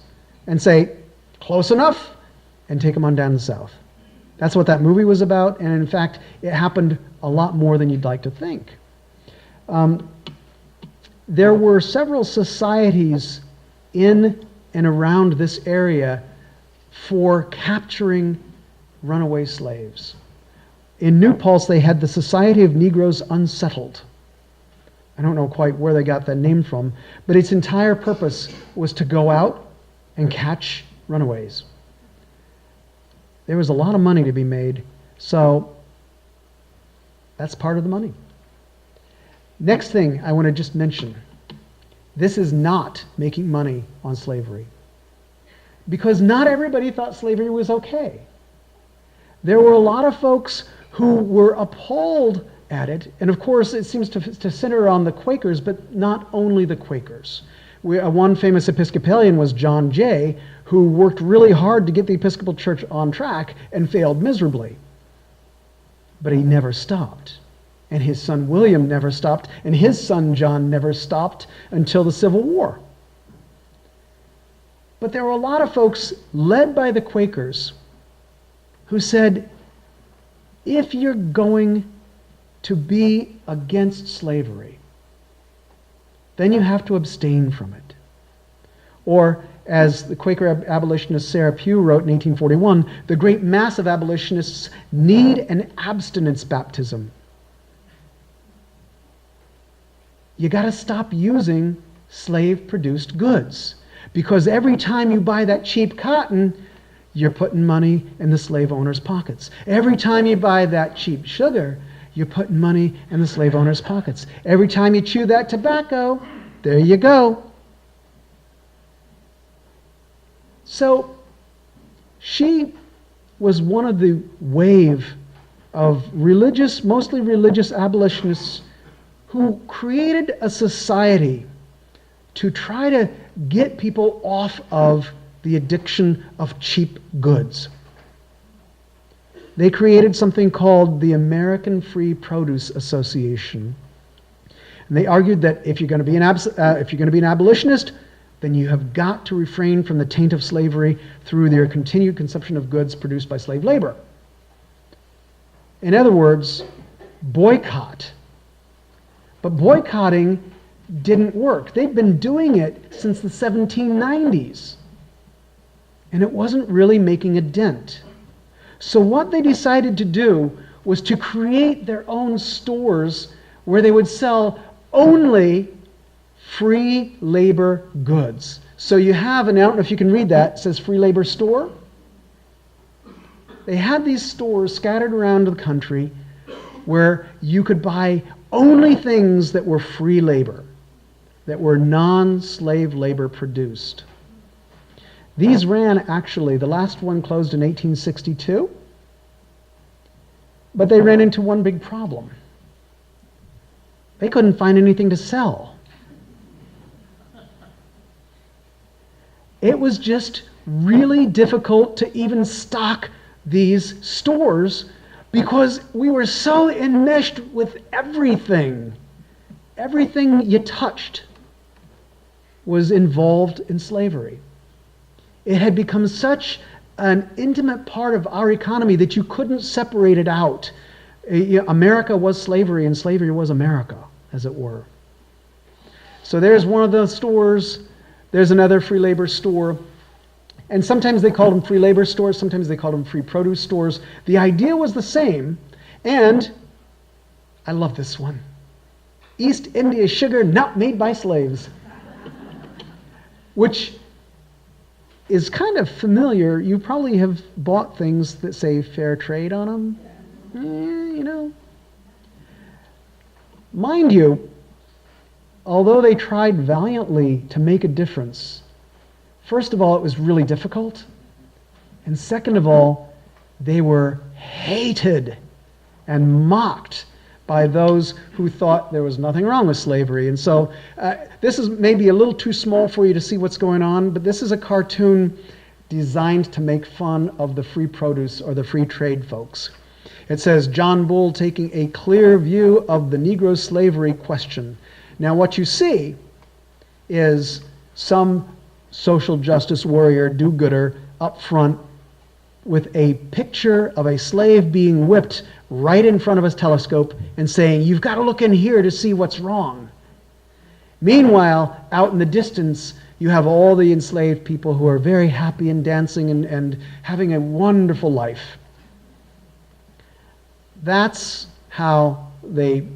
and say, close enough, and take them on down south. That's what that movie was about, and in fact, it happened a lot more than you'd like to think. There were several societies in and around this area for capturing runaway slaves. In New Paltz, they had the Society of Negroes Unsettled. I don't know quite where they got that name from, but its entire purpose was to go out and catch runaways. There was a lot of money to be made, so that's part of the money. Next thing I want to just mention, this is not making money on slavery, because not everybody thought slavery was okay. There were a lot of folks who were appalled at it, and of course it seems to center on the Quakers, but not only the Quakers. One famous Episcopalian was John Jay, who worked really hard to get the Episcopal Church on track and failed miserably. But he never stopped. And his son William never stopped, and his son John never stopped until the Civil War. But there were a lot of folks led by the Quakers who said, if you're going to be against slavery, then you have to abstain from it. Or, as the Quaker abolitionist Sarah Pugh wrote in 1841, the great mass of abolitionists need an abstinence baptism. You got to stop using slave-produced goods, because every time you buy that cheap cotton, you're putting money in the slave owner's pockets. Every time you buy that cheap sugar, you're putting money in the slave owner's pockets. Every time you chew that tobacco, there you go. So she was one of the wave of religious, mostly religious abolitionists who created a society to try to get people off of the addiction of cheap goods. They created something called the American Free Produce Association. And they argued that if you're going to be an abolitionist, then you have got to refrain from the taint of slavery through their continued consumption of goods produced by slave labor. In other words, boycott. But boycotting didn't work. They'd been doing it since the 1790s. And it wasn't really making a dent. So what they decided to do was to create their own stores where they would sell only free labor goods. So you have, and I don't know if you can read that, it says free labor store. They had these stores scattered around the country, where you could buy only things that were free labor, that were non-slave labor produced. These ran, actually, the last one closed in 1862, but they ran into one big problem. They couldn't find anything to sell. It was just really difficult to even stock these stores because we were so enmeshed with everything. Everything you touched was involved in slavery. It had become such an intimate part of our economy that you couldn't separate it out. America was slavery, and slavery was America, as it were. So there's one of the stores. There's another free labor store. And sometimes they called them free labor stores. Sometimes they called them free produce stores. The idea was the same. And I love this one. East India sugar not made by slaves. Which is kind of familiar. You probably have bought things that say fair trade on them. You know. Mind you, although they tried valiantly to make a difference, first of all, it was really difficult. And second of all, they were hated and mocked by those who thought there was nothing wrong with slavery. And so this is maybe a little too small for you to see what's going on, but this is a cartoon designed to make fun of the free produce or the free trade folks. It says, John Bull taking a clear view of the Negro slavery question. Now what you see is some social justice warrior, do-gooder, up front with a picture of a slave being whipped right in front of his telescope and saying, you've got to look in here to see what's wrong. Meanwhile, out in the distance, you have all the enslaved people who are very happy and dancing and having a wonderful life. That's how they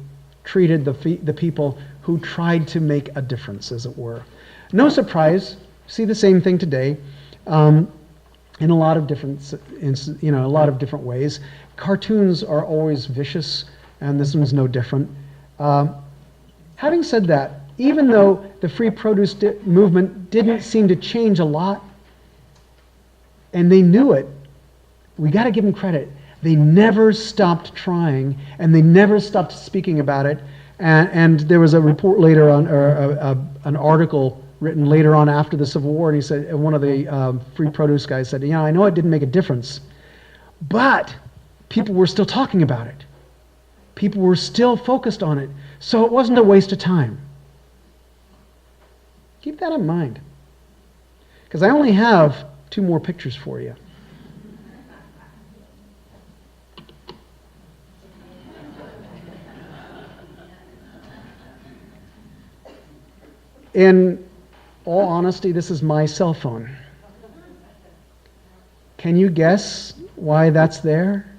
treated the people who tried to make a difference, as it were. No surprise, see the same thing today. In a lot of different, a lot of different ways. Cartoons are always vicious, and this one's no different. Having said that, even though the free produce movement didn't seem to change a lot, and they knew it, we got to give them credit. They never stopped trying, and they never stopped speaking about it. And there was a report later on, or an article written later on after the Civil War, and he said, one of the free produce guys said, I know it didn't make a difference, but people were still talking about it. People were still focused on it, so it wasn't a waste of time. Keep that in mind, because I only have 2 more pictures for you. In all honesty, this is my cell phone. Can you guess why that's there?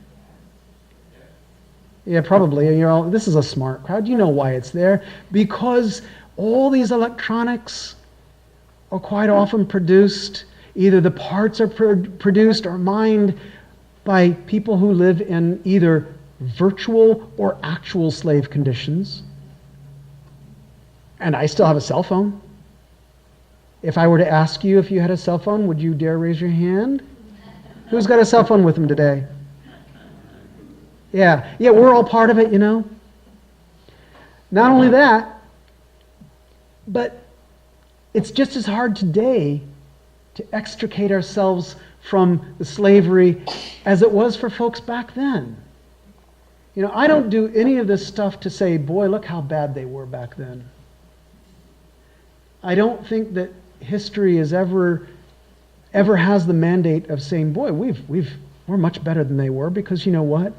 Yeah, probably. This is a smart crowd. You know why it's there. Because all these electronics are quite often produced, either the parts are produced or mined by people who live in either virtual or actual slave conditions. And I still have a cell phone. If I were to ask you if you had a cell phone, would you dare raise your hand? Who's got a cell phone with them today? Yeah, we're all part of it, Not only that, but it's just as hard today to extricate ourselves from the slavery as it was for folks back then. I don't do any of this stuff to say, boy, look how bad they were back then. I don't think that history is ever has the mandate of saying, boy, we're much better than they were, because you know what?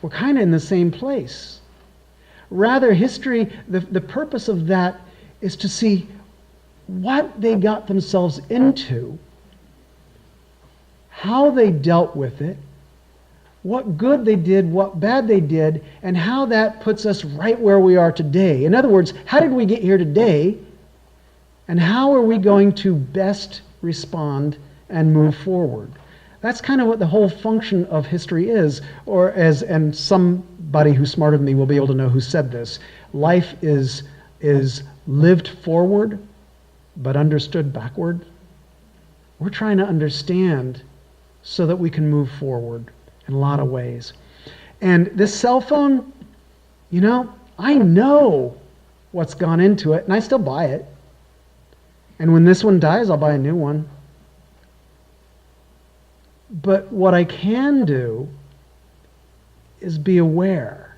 We're kind of in the same place. Rather, history, the purpose of that is to see what they got themselves into, how they dealt with it, what good they did, what bad they did, and how that puts us right where we are today. In other words, how did we get here today? And how are we going to best respond and move forward? That's kind of what the whole function of history is, and somebody who's smarter than me will be able to know who said this. Life is lived forward, but understood backward. We're trying to understand so that we can move forward in a lot of ways. And this cell phone, I know what's gone into it, and I still buy it. And when this one dies, I'll buy a new one. But what I can do is be aware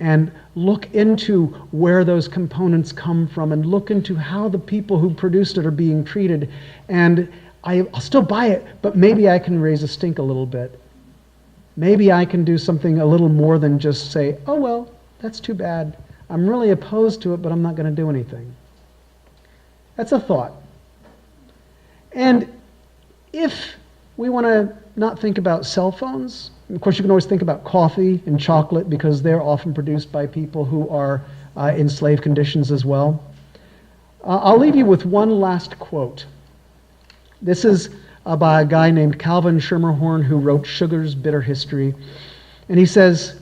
and look into where those components come from and look into how the people who produced it are being treated. And I'll still buy it, but maybe I can raise a stink a little bit. Maybe I can do something a little more than just say, oh, well, that's too bad. I'm really opposed to it, but I'm not going to do anything. That's a thought. And if we want to not think about cell phones, of course you can always think about coffee and chocolate because they're often produced by people who are in slave conditions as well. I'll leave you with one last quote. This is by a guy named Calvin Schermerhorn who wrote Sugar's Bitter History. And he says,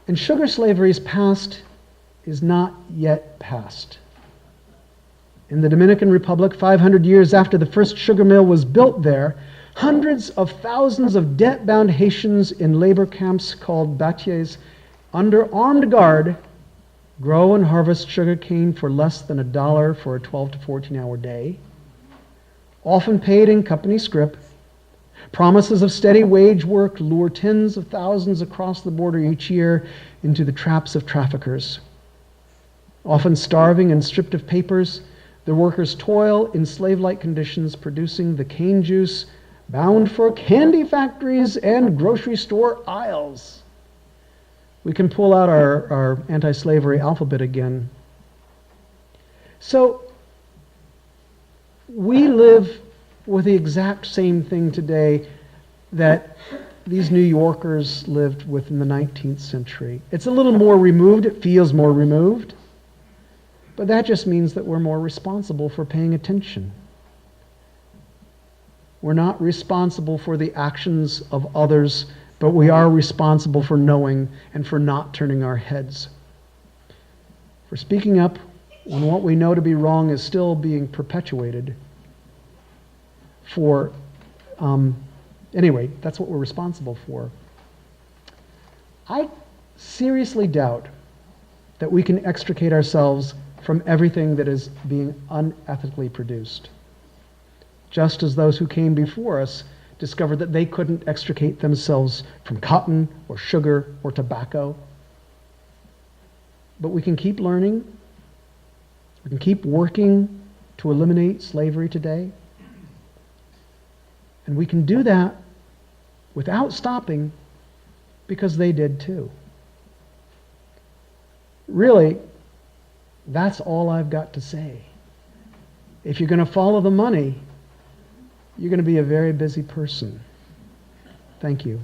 "And sugar slavery's past is not yet past. In the Dominican Republic, 500 years after the first sugar mill was built there, hundreds of thousands of debt-bound Haitians in labor camps called battiers, under armed guard, grow and harvest sugar cane for less than $1 for a 12 to 14-hour day, often paid in company scrip. Promises of steady wage work lure tens of thousands across the border each year into the traps of traffickers. Often starving and stripped of papers, the workers toil in slave-like conditions, producing the cane juice bound for candy factories and grocery store aisles." We can pull out our anti-slavery alphabet again. So we live with the exact same thing today that these New Yorkers lived with in the 19th century. It's a little more removed. It feels more removed. But that just means that we're more responsible for paying attention. We're not responsible for the actions of others, but we are responsible for knowing and for not turning our heads. For speaking up when what we know to be wrong is still being perpetuated. Anyway, that's what we're responsible for. I seriously doubt that we can extricate ourselves from everything that is being unethically produced. Just as those who came before us discovered that they couldn't extricate themselves from cotton or sugar or tobacco. But we can keep learning. We can keep working to eliminate slavery today. And we can do that without stopping because they did too. Really, that's all I've got to say. If you're going to follow the money, you're going to be a very busy person. Thank you.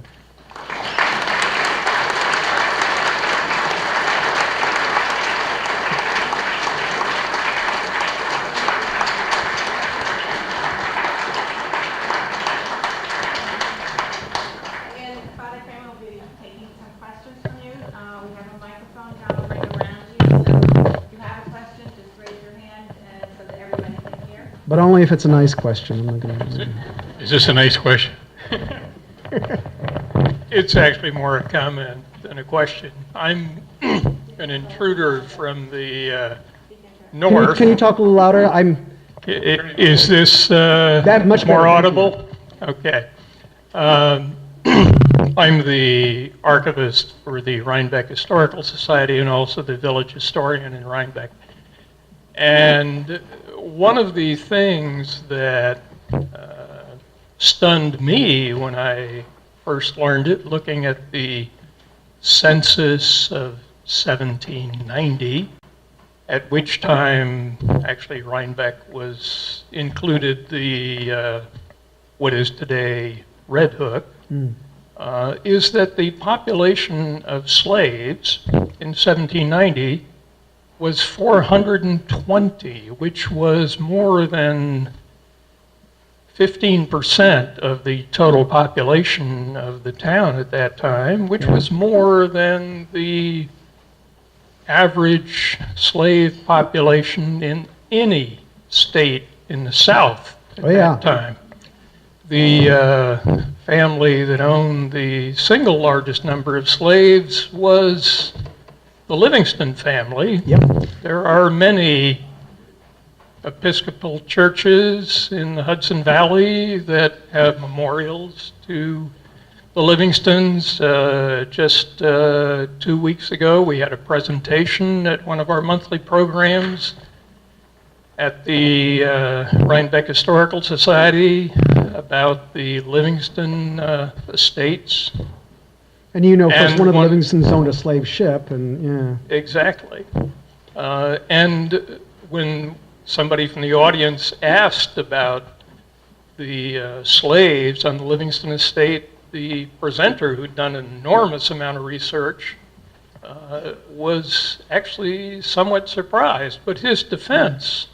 And Father Kramer will be taking some questions from you. We have a microphone down right around you. So if you have a question, just raise your hand so that everybody can hear. But only if it's a nice question. I'm not gonna... Is this a nice question? It's actually more a comment than a question. I'm an intruder from the north. Can you talk a little louder? Is this That much better, more thank audible? Okay. I'm the archivist for the Rhinebeck Historical Society and also the village historian in Rhinebeck. And one of the things that stunned me when I first learned it, looking at the census of 1790, at which time actually Rhinebeck was included the what is today Red Hook, is that the population of slaves in 1790 was 420, which was more than 15% of the total population of the town at that time, which was more than the average slave population in any state in the South at that time. The family that owned the single largest number of slaves was the Livingston family. Yep. There are many Episcopal churches in the Hudson Valley that have memorials to the Livingstons. Just 2 weeks ago, we had a presentation at one of our monthly programs at the Rhinebeck Historical Society about the Livingston estates. And you know, of course, And one of the one- Livingstons owned a slave ship, and yeah. Exactly. And when somebody from the audience asked about the slaves on the Livingston estate, the presenter, who'd done an enormous amount of research, was actually somewhat surprised. But his defense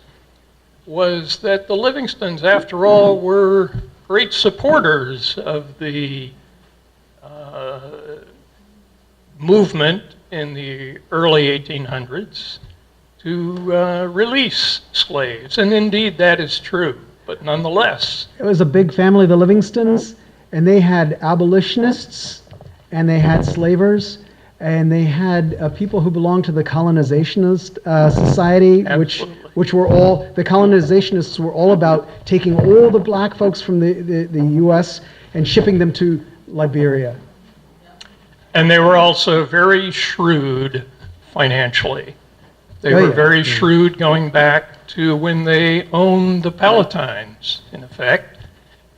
was that the Livingstons, after all, were great supporters of the movement in the early 1800s to release slaves. And indeed, that is true. But nonetheless, It was a big family, the Livingstons, and they had abolitionists, and they had slavers, and they had people who belonged to the colonizationist society, Absolutely. which were all, the colonizationists were all about taking all the black folks from the U.S. and shipping them to Liberia. and they were also very shrewd financially. They Oh, were yeah. very shrewd going back to when they owned the Palatines, in effect.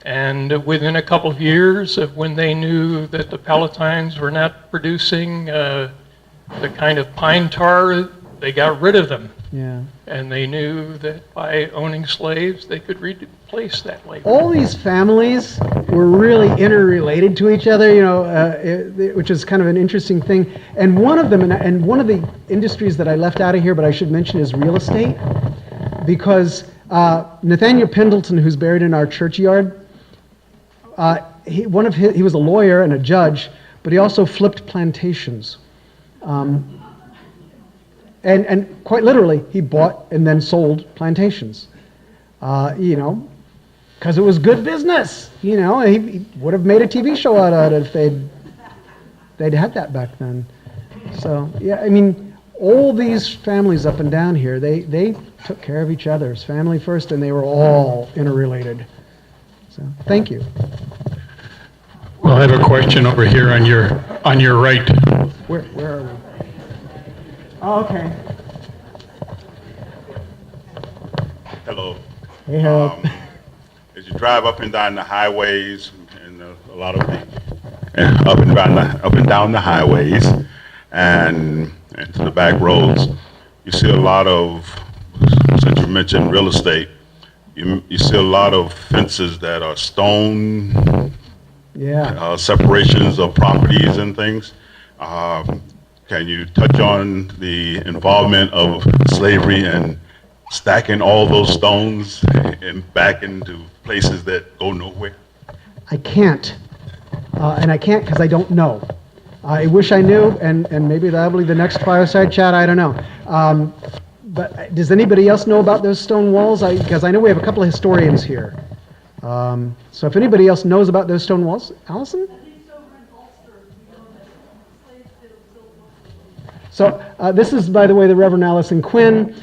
And within a couple of years of when they knew that the Palatines were not producing the kind of pine tar, they got rid of them. Yeah. And they knew that by owning slaves, they could replace that labor. All these families were really interrelated to each other, you know, which is kind of an interesting thing. And one of them, and one of the industries that I left out of here, but I should mention, is real estate, because Nathaniel Pendleton, who's buried in our churchyard, he was a lawyer and a judge, but he also flipped plantations. And quite literally, he bought and then sold plantations. You know, because it was good business. You know, he would have made a TV show out of it if they'd had that back then. So yeah, I mean, all these families up and down here, they took care of each other. It's family first, and they were all interrelated. So thank you. Well, I have a question over here on your right. Where are we? Oh, okay. Hello. Hey, Harold. As you drive up and down the highways, and a lot of the up and down the highways, and to the back roads, you see a lot of, since you mentioned real estate, you see a lot of fences that are stone, Yeah. separations of properties and things. Can you touch on the involvement of slavery and stacking all those stones and back into places that go nowhere? I can't. And I can't because I don't know. I wish I knew, and maybe that'll be the next fireside chat, I don't know. But does anybody else know about those stone walls? Because I know we have a couple of historians here. So if anybody else knows about those stone walls, Allison? So this is, by the way, the Reverend Allison Quinn,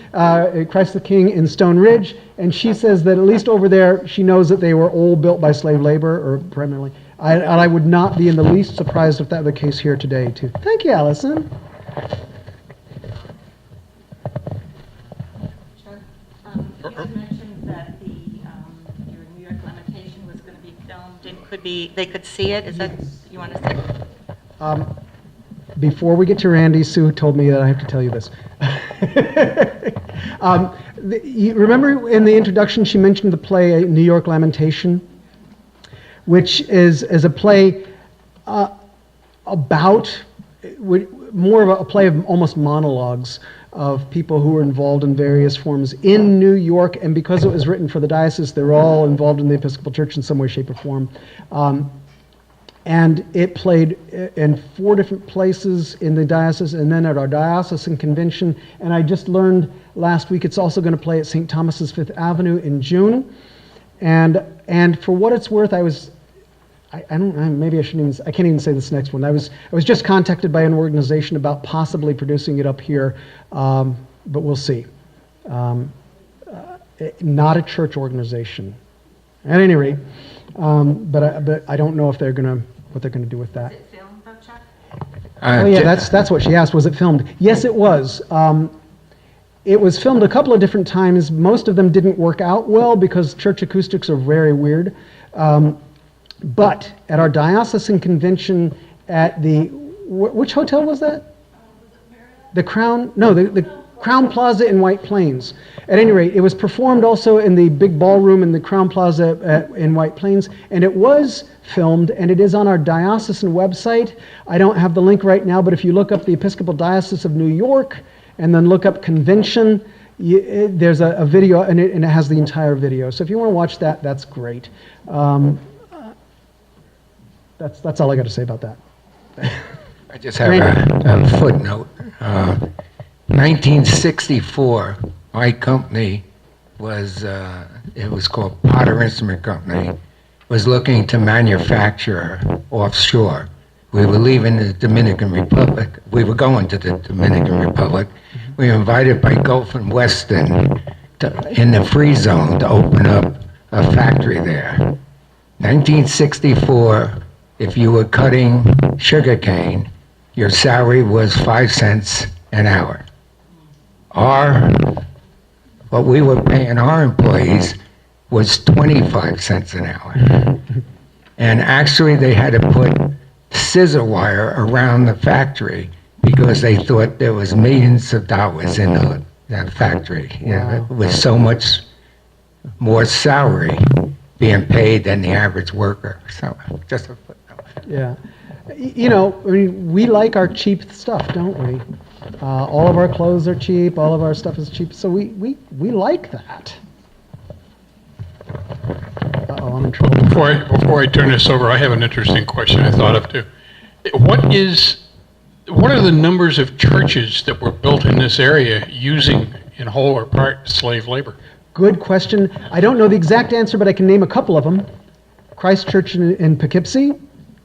Christ the King in Stone Ridge, and she says that at least over there, she knows that they were all built by slave labor, or primarily. And I would not be in the least surprised if that were the case here today, too. Thank you, Allison. Chuck, you just mentioned that your New York lamentation was going to be filmed and they could see it. Is that, you want to say? Before we get to Randy, Sue told me that I have to tell you this. You remember in the introduction she mentioned the play New York Lamentation, which is a play about more of a play of almost monologues of people who were involved in various forms in New York, and because it was written for the diocese, they're all involved in the Episcopal Church in some way, shape, or form. And it played in 4 different places in the diocese, and then at our diocesan convention. And I just learned last week it's also going to play at St. Thomas's Fifth Avenue in June. And for what it's worth, I don't know, maybe I shouldn't even, I can't even say this next one. I was just contacted by an organization about possibly producing it up here, but we'll see. Not a church organization, at any rate. But I don't know if what they're gonna do with that. Is it filmed though, Chuck? Oh yeah, that's what she asked. Was it filmed? Yes, it was. It was filmed a couple of different times. Most of them didn't work out well because church acoustics are very weird. But at our diocesan convention at which hotel was that? The Crown? No, the Crown Plaza in White Plains. At any rate, it was performed also in the big ballroom in the Crown Plaza in White Plains, and it was filmed, and it is on our diocesan website. I don't have the link right now, but if you look up the Episcopal Diocese of New York and then look up convention, there's a video, and it has the entire video. So if you want to watch that, that's great. That's all I got to say about that. I just have a footnote. 1964, my company it was called Potter Instrument Company, was looking to manufacture offshore. We were leaving the Dominican Republic. We were going to the Dominican Republic. We were invited by Gulf and Weston in the free zone to open up a factory there. 1964, if you were cutting sugarcane, your salary was 5 cents an hour. What we were paying our employees was 25 cents an hour. And actually they had to put scissor wire around the factory because they thought there was millions of dollars in that factory. You know, with so much more salary being paid than the average worker. So just a footnote. Yeah. You know, I mean, we like our cheap stuff, don't we? All of our clothes are cheap. All of our stuff is cheap. So we like that. Uh-oh, I'm in trouble. Before I turn this over, I have an interesting question I thought of too. What are the numbers of churches that were built in this area using, in whole or part, slave labor? Good question. I don't know the exact answer, but I can name a couple of them. Christ Church in Poughkeepsie,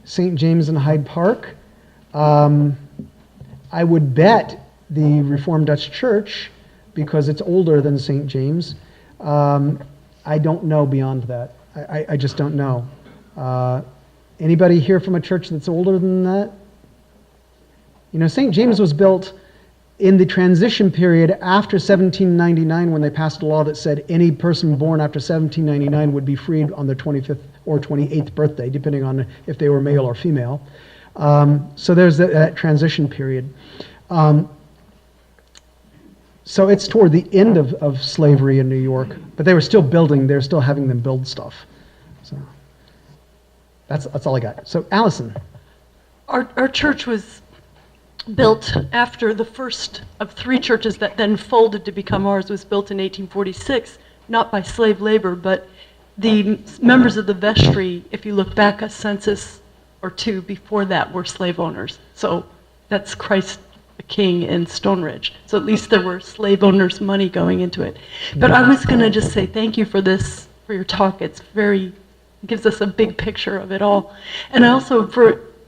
St. James in Hyde Park. I would bet the Reformed Dutch Church, because it's older than St. James. I don't know beyond that. I just don't know. Anybody here from a church that's older than that? You know, St. James was built in the transition period after 1799, when they passed a law that said any person born after 1799 would be freed on their 25th or 28th birthday, depending on if they were male or female. So there's that transition period. So it's toward the end of slavery in New York, but they were still building, they were still having them build stuff. So that's all I got. So Allison. Our church was built after the first of 3 churches that then folded to become ours was built in 1846, not by slave labor, but the members of the vestry, if you look back a census or 2 before that, were slave owners. So that's Christ the King in Stone Ridge. So at least there were slave owners' money going into it. But I was going to just say thank you for this, for your talk. It gives us a big picture of it all. And also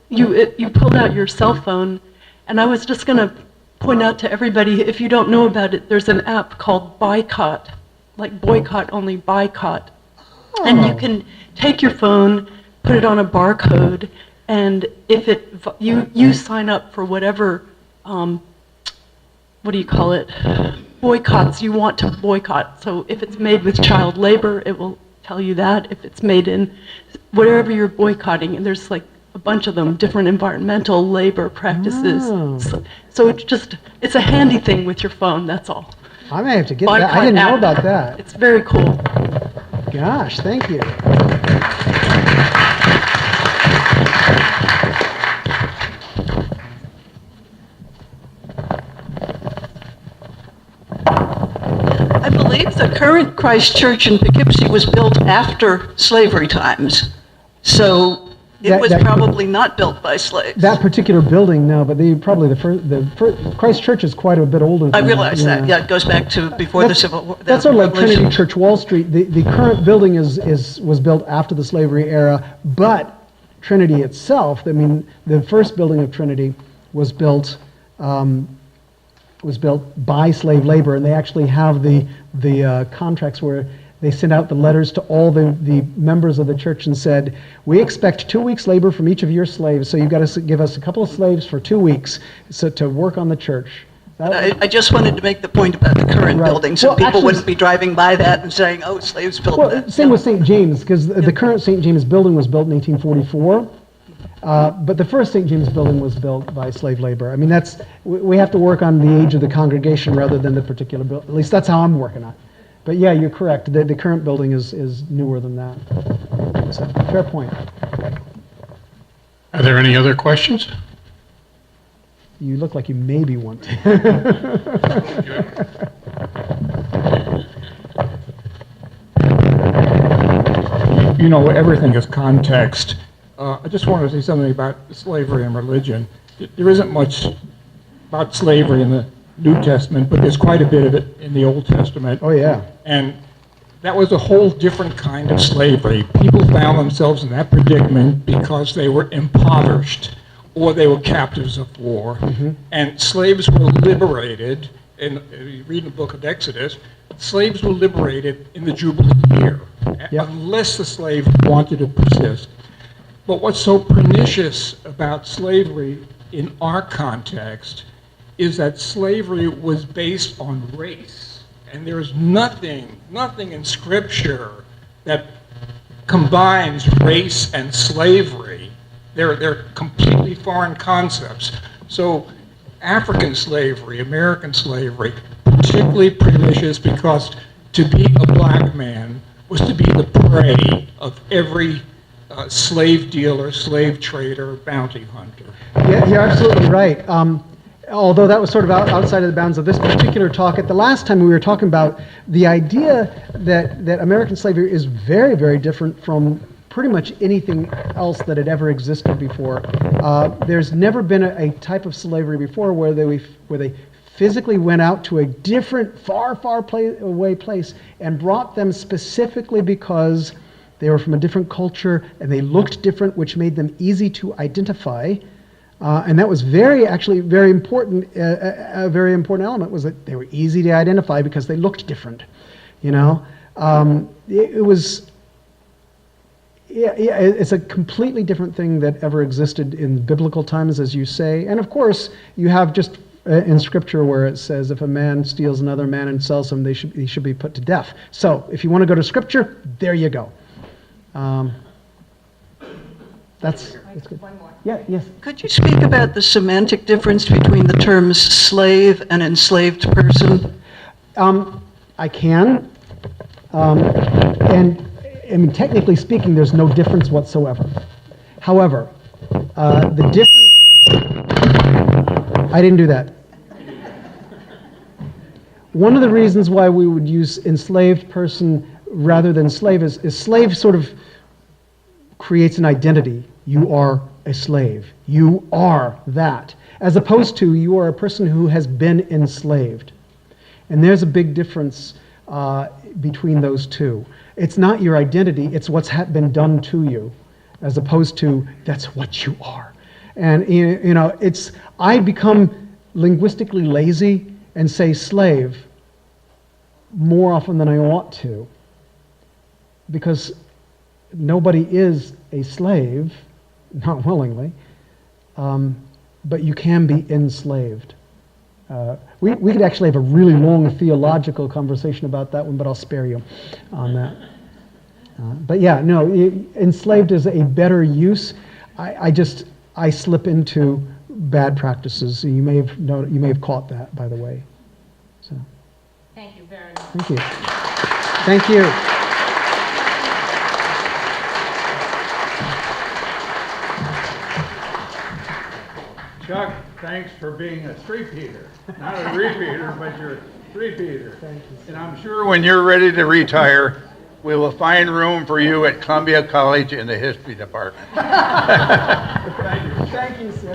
you pulled out your cell phone, and I was just going to point out to everybody, if you don't know about it, there's an app called Boycott, like boycott, only Boycott. And you can take your phone, put it on a barcode, and if you sign up for whatever, boycotts you want to boycott. So if it's made with child labor, it will tell you that. If it's made in whatever you're boycotting, and there's like a bunch of them, different environmental labor practices. Oh. So it's a handy thing with your phone, that's all. I may have to get that. I didn't know about that. It's very cool. Gosh, thank you. believe the current Christ Church in Poughkeepsie was built after slavery times. So it That- was that- probably not built by slaves. That particular building, no, but probably the first, Christ Church is quite a bit older I than realize that. Yeah, it goes back to before the That's- Civil War. the That's sort of like Revolution. Trinity Church Wall Street. The current building was built after the slavery era, but Trinity itself, I mean, the first building of Trinity was built by slave labor, and they actually have the contracts where they sent out the letters to all the members of the church and said, we expect 2 weeks labor from each of your slaves, so you've got to give us a couple of slaves for 2 weeks to work on the church. I just wanted to make the point about the current Right. building, so Well, people actually- wouldn't be driving by that and saying, oh, slaves built Well, that. same with St. James, because the current St. James building was built in 1844, but the first St. James building was built by slave labor. I mean, we have to work on the age of the congregation rather than the particular building. At least that's how I'm working on it. But yeah, you're correct. The current building is newer than that. So, fair point. Are there any other questions? You look like you maybe want to. You know, everything is context. I just wanted to say something about slavery and religion. There isn't much about slavery in the New Testament, but there's quite a bit of it in the Old Testament. Oh, yeah. And that was a whole different kind of slavery. People found themselves in that predicament because they were impoverished or they were captives of war. And slaves were liberated, and you read in the book of Exodus, slaves were liberated in the Jubilee year, Yep. unless the slave wanted to persist. But what's so pernicious about slavery in our context is that slavery was based on race. And there is nothing in Scripture that combines race and slavery. They're completely foreign concepts. So African slavery, American slavery, particularly pernicious because to be a black man was to be the prey of every slave dealer, slave trader, bounty hunter. Yeah, you're absolutely right. Although that was sort of outside of the bounds of this particular talk, at the last time we were talking about the idea that American slavery is very, very different from pretty much anything else that had ever existed before. There's never been a type of slavery before where they physically went out to a different, far away place and brought them specifically because they were from a different culture and they looked different, which made them easy to identify. And that was very important. A very important element was that they were easy to identify because they looked different. You know, it was. Yeah, it's a completely different thing that ever existed in biblical times, as you say. And of course, you have just in Scripture where it says, if a man steals another man and sells him, he should be put to death. So, if you want to go to Scripture, there you go. That's good. One more. Yeah, yes. Could you speak about the semantic difference between the terms slave and enslaved person? I can. And I mean, technically speaking, there's no difference whatsoever. However, the difference... I didn't do that. One of the reasons why we would use enslaved person rather than slave is slave sort of creates an identity. You are a slave. You are that. As opposed to you are a person who has been enslaved. And there's a big difference between those two. It's not your identity, it's what's been done to you, as opposed to that's what you are. And you know, I become linguistically lazy and say slave more often than I ought to, because nobody is a slave, not willingly, but you can be enslaved. We could actually have a really long theological conversation about that one, but I'll spare you on that. But yeah, no, enslaved is a better use. I slip into bad practices. You may have caught that, by the way. So. Thank you very much. Thank you. Thank you. Chuck, thanks for being a three-peater. Not a repeater, but Thank you. And I'm sure when you're ready to retire, we will find room for you at Columbia College in the history department. Thank you, sir.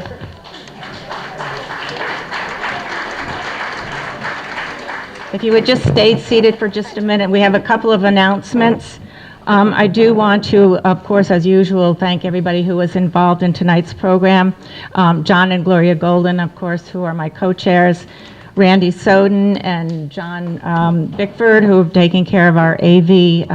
If you would just stay seated for just a minute, we have a couple of announcements. I do want to, of course, as usual, thank everybody who was involved in tonight's program. John and Gloria Golden, of course, who are my co-chairs. Randy Soden and John Bickford, who have taken care of our AV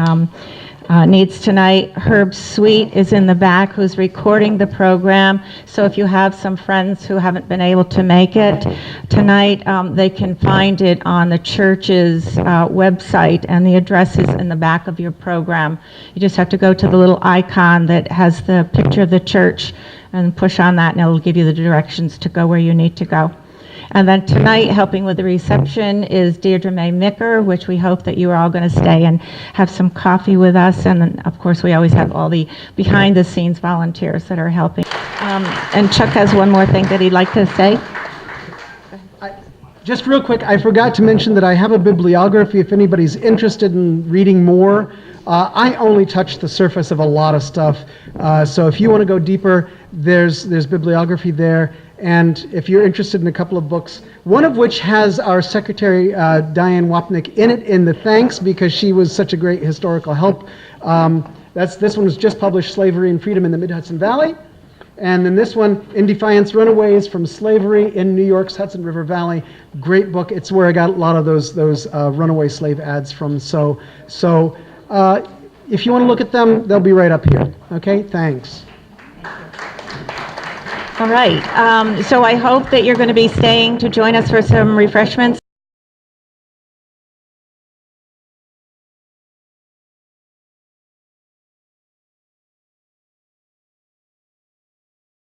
needs tonight. Herb Sweet is in the back, who's recording the program. So if you have some friends who haven't been able to make it tonight, they can find it on the church's website, and the address is in the back of your program. You just have to go to the little icon that has the picture of the church and push on that, and it'll give you the directions to go where you need to go. And then tonight, helping with the reception is Deirdre May Micker, which we hope that you are all going to stay and have some coffee with us. And then, of course, we always have all the behind-the-scenes volunteers that are helping. And Chuck has one more thing that he'd like to say. Just real quick, I forgot to mention that I have a bibliography if anybody's interested in reading more. I only touched the surface of a lot of stuff. So if you want to go deeper, there's bibliography there. And if you're interested in a couple of books, one of which has our secretary, Diane Wapnick, in it in the thanks because she was such a great historical help. This one was just published, Slavery and Freedom in the Mid-Hudson Valley. And then this one, In Defiance, Runaways from Slavery in New York's Hudson River Valley. Great book. It's where I got a lot of those runaway slave ads from. So if you want to look at them, they'll be right up here. Okay, thanks. All right. So I hope that you're going to be staying to join us for some refreshments.